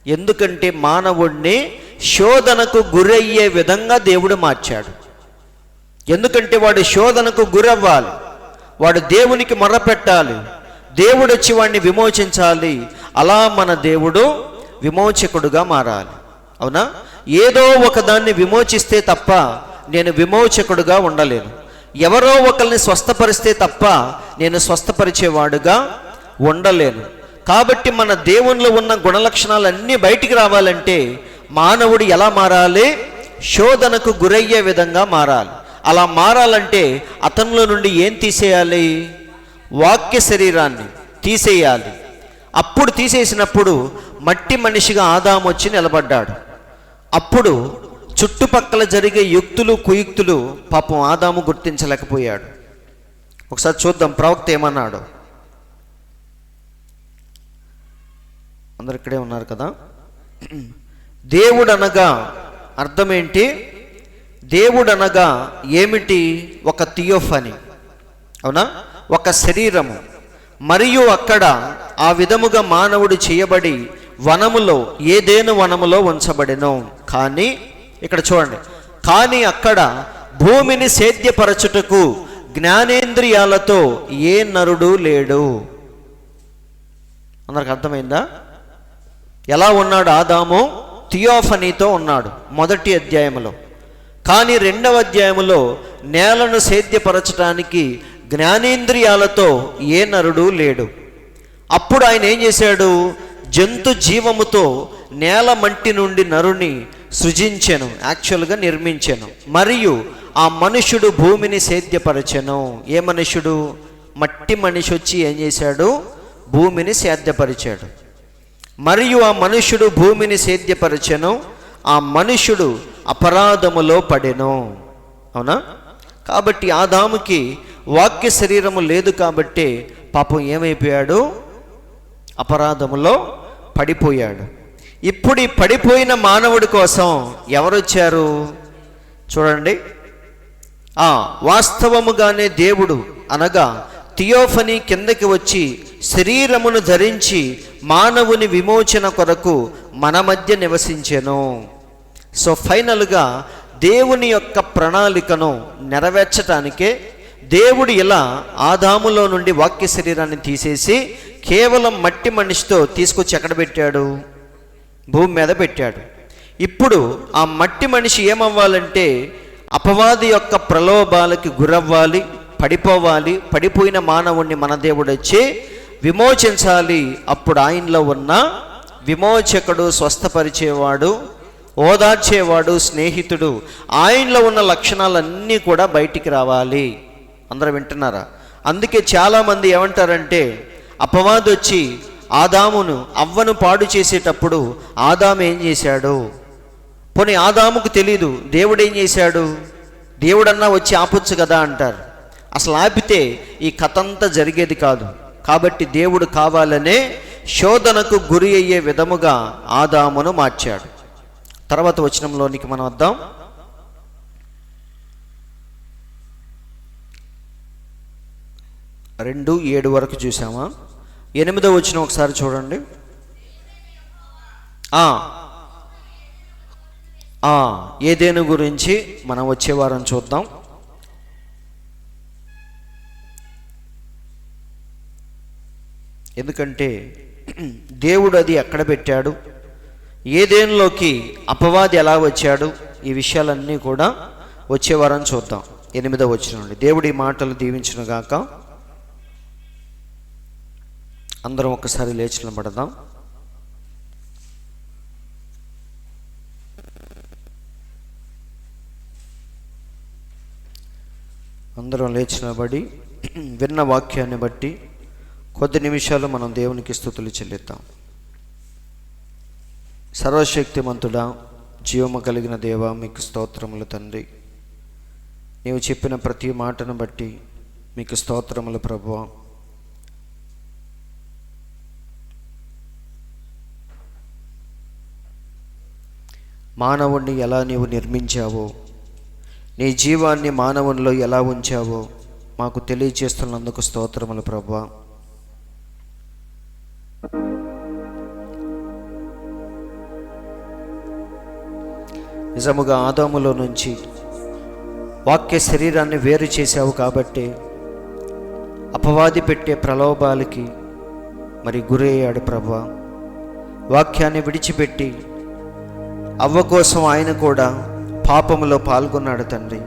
ఎందుకంటే మానవుడిని శోధనకు గురయ్యే విధంగా దేవుడు మార్చాడు. ఎందుకంటే వాడు శోధనకు గురవ్వాలి, వాడు దేవునికి మొర్రపెట్టాలి, దేవుడు వచ్చి వాడిని విమోచించాలి. అలా మన దేవుడు విమోచకుడుగా మారాలి, అవునా? ఏదో ఒకదాన్ని విమోచిస్తే తప్ప నేను విమోచకుడుగా ఉండలేను. ఎవరో ఒకరిని స్వస్థపరిస్తే తప్ప నేను స్వస్థపరిచేవాడుగా ఉండలేను. కాబట్టి మన దేవునిలో ఉన్న గుణలక్షణాలన్నీ బయటికి రావాలంటే మానవుడు ఎలా మారాలి? శోధనకు గురయ్యే విధంగా మారాలి. అలా మారాలంటే అతనిలో నుండి ఏం తీసేయాలి? వాక్య శరీరాన్ని తీసేయాలి. అప్పుడు తీసేసినప్పుడు మట్టి మనిషిగా ఆదాము వచ్చి నిలబడ్డాడు. అప్పుడు చుట్టుపక్కల జరిగే యుక్తులు కుయుక్తులు పాపం ఆదాము గుర్తించలేకపోయాడు. ఒకసారి చూద్దాం ప్రవక్త ఏమన్నాడు. అందరు ఇక్కడే ఉన్నారు కదా. దేవుడు అనగా అర్థం ఏంటి? దేవుడు అనగా ఏమిటి? ఒక థియోఫనీ, అవునా? ఒక శరీరము. మరియు అక్కడ ఆ విధముగా మానవుడు చేయబడి వనములో, ఏదేను వనములో ఉంచబడెను. కానీ ఇక్కడ చూడండి, కానీ అక్కడ భూమిని సేద్యపరచుటకు జ్ఞానేంద్రియాలతో ఏ నరుడు లేడు. అందరికి అర్థమైందా? ఎలా ఉన్నాడు ఆదాము? థియోఫనీతో ఉన్నాడు 1వ అధ్యాయంలో. కానీ 2వ అధ్యాయంలో నేలను సేద్యపరచడానికి జ్ఞానేంద్రియాలతో ఏ నరుడు లేడు. అప్పుడు ఆయన ఏం చేశాడు? జంతు జీవముతో నేల మంటి నుండి నరుని సృజించెను, యాక్చువల్గా నిర్మించెను. మరియు ఆ మనుషుడు భూమిని సేద్యపరచెను. ఏ మనుషుడు? మట్టి మనిషి వచ్చి ఏం చేశాడు? భూమిని సేద్యపరిచాడు. మరియు ఆ మనుషుడు భూమిని సేద్యపరచెను. ఆ మనుషుడు అపరాధములో పడెను. అవునా? కాబట్టి ఆదాముకి వాక్య శరీరము లేదు కాబట్టి పాపం ఏమైపోయాడు? అపరాధములో పడిపోయాడు. ఇప్పుడు ఈ పడిపోయిన మానవుడి కోసం ఎవరొచ్చారు చూడండి. వాస్తవముగానే దేవుడు అనగా థియోఫనీ కిందకి వచ్చి శరీరమును ధరించి మానవుని విమోచన కొరకు మన మధ్య నివసించెను. సో ఫైనల్గా దేవుని యొక్క ప్రణాళికను నెరవేర్చటానికే దేవుడు ఇలా ఆదాములో నుండి వాక్య శరీరాన్ని తీసేసి కేవలం మట్టి మనిషితో తీసుకొచ్చి ఎక్కడ పెట్టాడు? భూమి మీద పెట్టాడు. ఇప్పుడు ఆ మట్టి మనిషి ఏమవ్వాలంటే అపవాది యొక్క ప్రలోభాలకి గురవ్వాలి, పడిపోవాలి. పడిపోయిన మానవుణ్ణి మన దేవుడు వచ్చి విమోచించాలి. అప్పుడు ఆయనలో ఉన్న విమోచకుడు, స్వస్థపరిచేవాడు, ఓదార్చేవాడు, స్నేహితుడు, ఆయనలో ఉన్న లక్షణాలన్నీ కూడా బయటికి రావాలి. అందరూ వింటున్నారా? అందుకే చాలామంది ఏమంటారంటే అపవాది వచ్చి ఆదామును అవ్వను పాడు చేసేటప్పుడు ఆదాము ఏం చేశాడు? పోనీ ఆదాముకు తెలీదు దేవుడు ఏం చేశాడు? దేవుడన్నా వచ్చి ఆపొచ్చు కదా అంటారు. అసలు ఆపితే ఈ కథ అంతా జరిగేది కాదు. కాబట్టి దేవుడు కావాలనే శోధనకు గురి అయ్యే విధముగా ఆదామును మార్చాడు. తర్వాత వచనంలోనికి మనం వద్దాం. 2:7 వరకు చూసామా? 8వ వచనం ఒకసారి చూడండి. ఏదేను గురించి మనం వచ్చే వారం చూద్దాం. ఎందుకంటే దేవుడు అది ఎక్కడ పెట్టాడు, ఏదేనులోకి అపవాది ఎలా వచ్చాడు, ఈ విషయాలన్నీ కూడా వచ్చే వారం చూద్దాం. 8వ వచనం నుండి. దేవుడి మాటలు దీవించును గాక. అందరం ఒకసారి లేచి నిలబడదాం. అందరం లేచి నిలబడి విన్న వాక్యాన్ని బట్టి కొద్ది నిమిషాలు మనం దేవునికి స్తుతులు చెల్లిద్దాం. సర్వశక్తిమంతుడా, జీవము కలిగిన దేవా, మీకు స్తోత్రములు తండ్రి. నీవు చెప్పిన ప్రతి మాటను బట్టి మీకు స్తోత్రములు ప్రభువా. మానవుణ్ణి ఎలా నీవు నిర్మించావో, నీ జీవాన్ని మానవునిలో ఎలా ఉంచావో మాకు తెలియజేస్తున్నందుకు స్తోత్రములు ప్రభువా. నిజముగా ఆదాములో నుంచి వాక్య శరీరాన్ని వేరు చేశావు కాబట్టి అపవాది పెట్టే ప్రలోభాలకి మరి గురయ్యాడు ప్రభువా. వాక్యాన్ని విడిచిపెట్టి అవ్వ కోసం ఆయన కూడా పాపములో పాల్గొన్నాడు తండ్రి.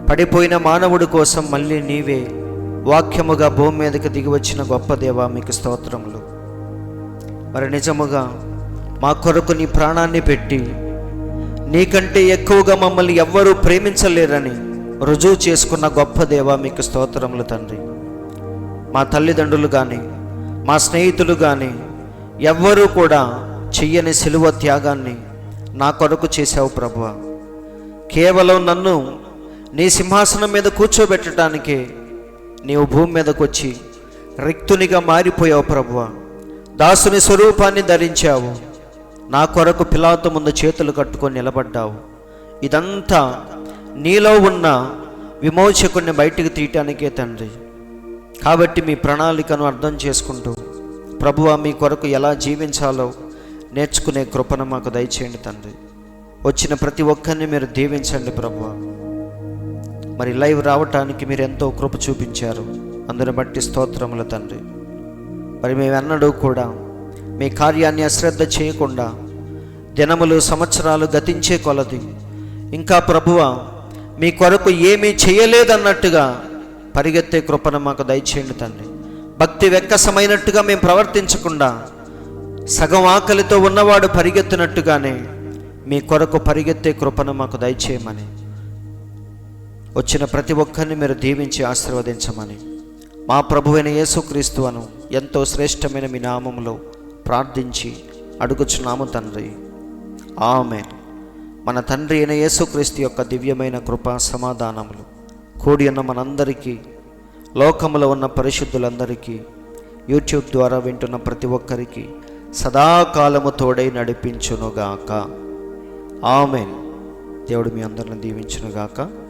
పడిపోయిన మానవుడి కోసం మళ్ళీ నీవే వాక్యముగా భూమి మీదకి దిగి వచ్చిన గొప్ప దేవా, మీకు స్తోత్రములు. మరి నిజముగా మా కొరకు నీ ప్రాణాన్ని పెట్టి నీకంటే ఎక్కువగా మమ్మల్ని ఎవ్వరూ ప్రేమించలేరని రుజువు చేసుకున్న గొప్ప దేవా, మీకు స్తోత్రములు తండ్రి. మా తల్లిదండ్రులు కానీ మా స్నేహితులు కానీ ఎవ్వరూ కూడా చెయ్యని సిలువ త్యాగాన్ని నా కొరకు చేశావు ప్రభువా. కేవలం నన్ను నీ సింహాసనం మీద కూర్చోబెట్టడానికే నీవు భూమి మీదకు వచ్చి రిక్తునిగా మారిపోయావు ప్రభువా. దాసుని స్వరూపాన్ని ధరించావు. నా కొరకు పిలాతు ముందు చేతులు కట్టుకొని నిలబడ్డావు. ఇదంతా నీలో ఉన్న విమోచకుడిని బయటికి తీయటానికే తండ్రి. కాబట్టి మీ ప్రణాళికను అర్థం చేసుకుంటూ ప్రభువా, మీ కొరకు ఎలా జీవించాలో నేర్చుకునే కృపను మాకు దయచేయండి తండ్రి. వచ్చిన ప్రతి ఒక్కరిని మీరు దీవించండి ప్రభువా. మరి లైవ్ రావటానికి మీరు ఎంతో కృప చూపించారు, అందుని బట్టి స్తోత్రములు తండ్రి. మరి మేమెన్నడూ కూడా మీ కార్యాన్ని అశ్రద్ధ చేయకుండా దినములు సంవత్సరాలు గతించే కొలది ఇంకా ప్రభువా మీ కొరకు ఏమీ చేయలేదన్నట్టుగా పరిగెత్తే కృపను మాకు దయచేయండి తండ్రి. భక్తి వెక్కసమైనట్టుగా మేము ప్రవర్తించకుండా సగం ఆకలితో ఉన్నవాడు పరిగెత్తినట్టుగానే మీ కొరకు పరిగెత్తే కృపను మాకు దయచేయమని, వచ్చిన ప్రతి ఒక్కరిని మీరు దీవించి ఆశీర్వదించమని మా ప్రభువైన యేసుక్రీస్తు అను ఎంతో శ్రేష్టమైన మీ నామములో ప్రార్థించి అడుగుచున్నాము తండ్రి. ఆమేన్. మన తండ్రి అయిన యేసుక్రీస్తు యొక్క దివ్యమైన కృపా సమాధానములు కూడి ఉన్న మనందరికీ, లోకములో ఉన్న పరిశుద్ధులందరికీ, యూట్యూబ్ ద్వారా వింటున్న ప్రతి ఒక్కరికి సదాకాలము తోడై నడిపించునుగాక. ఆమేన్. దేవుడు మీ అందరిని దీవించునుగాక.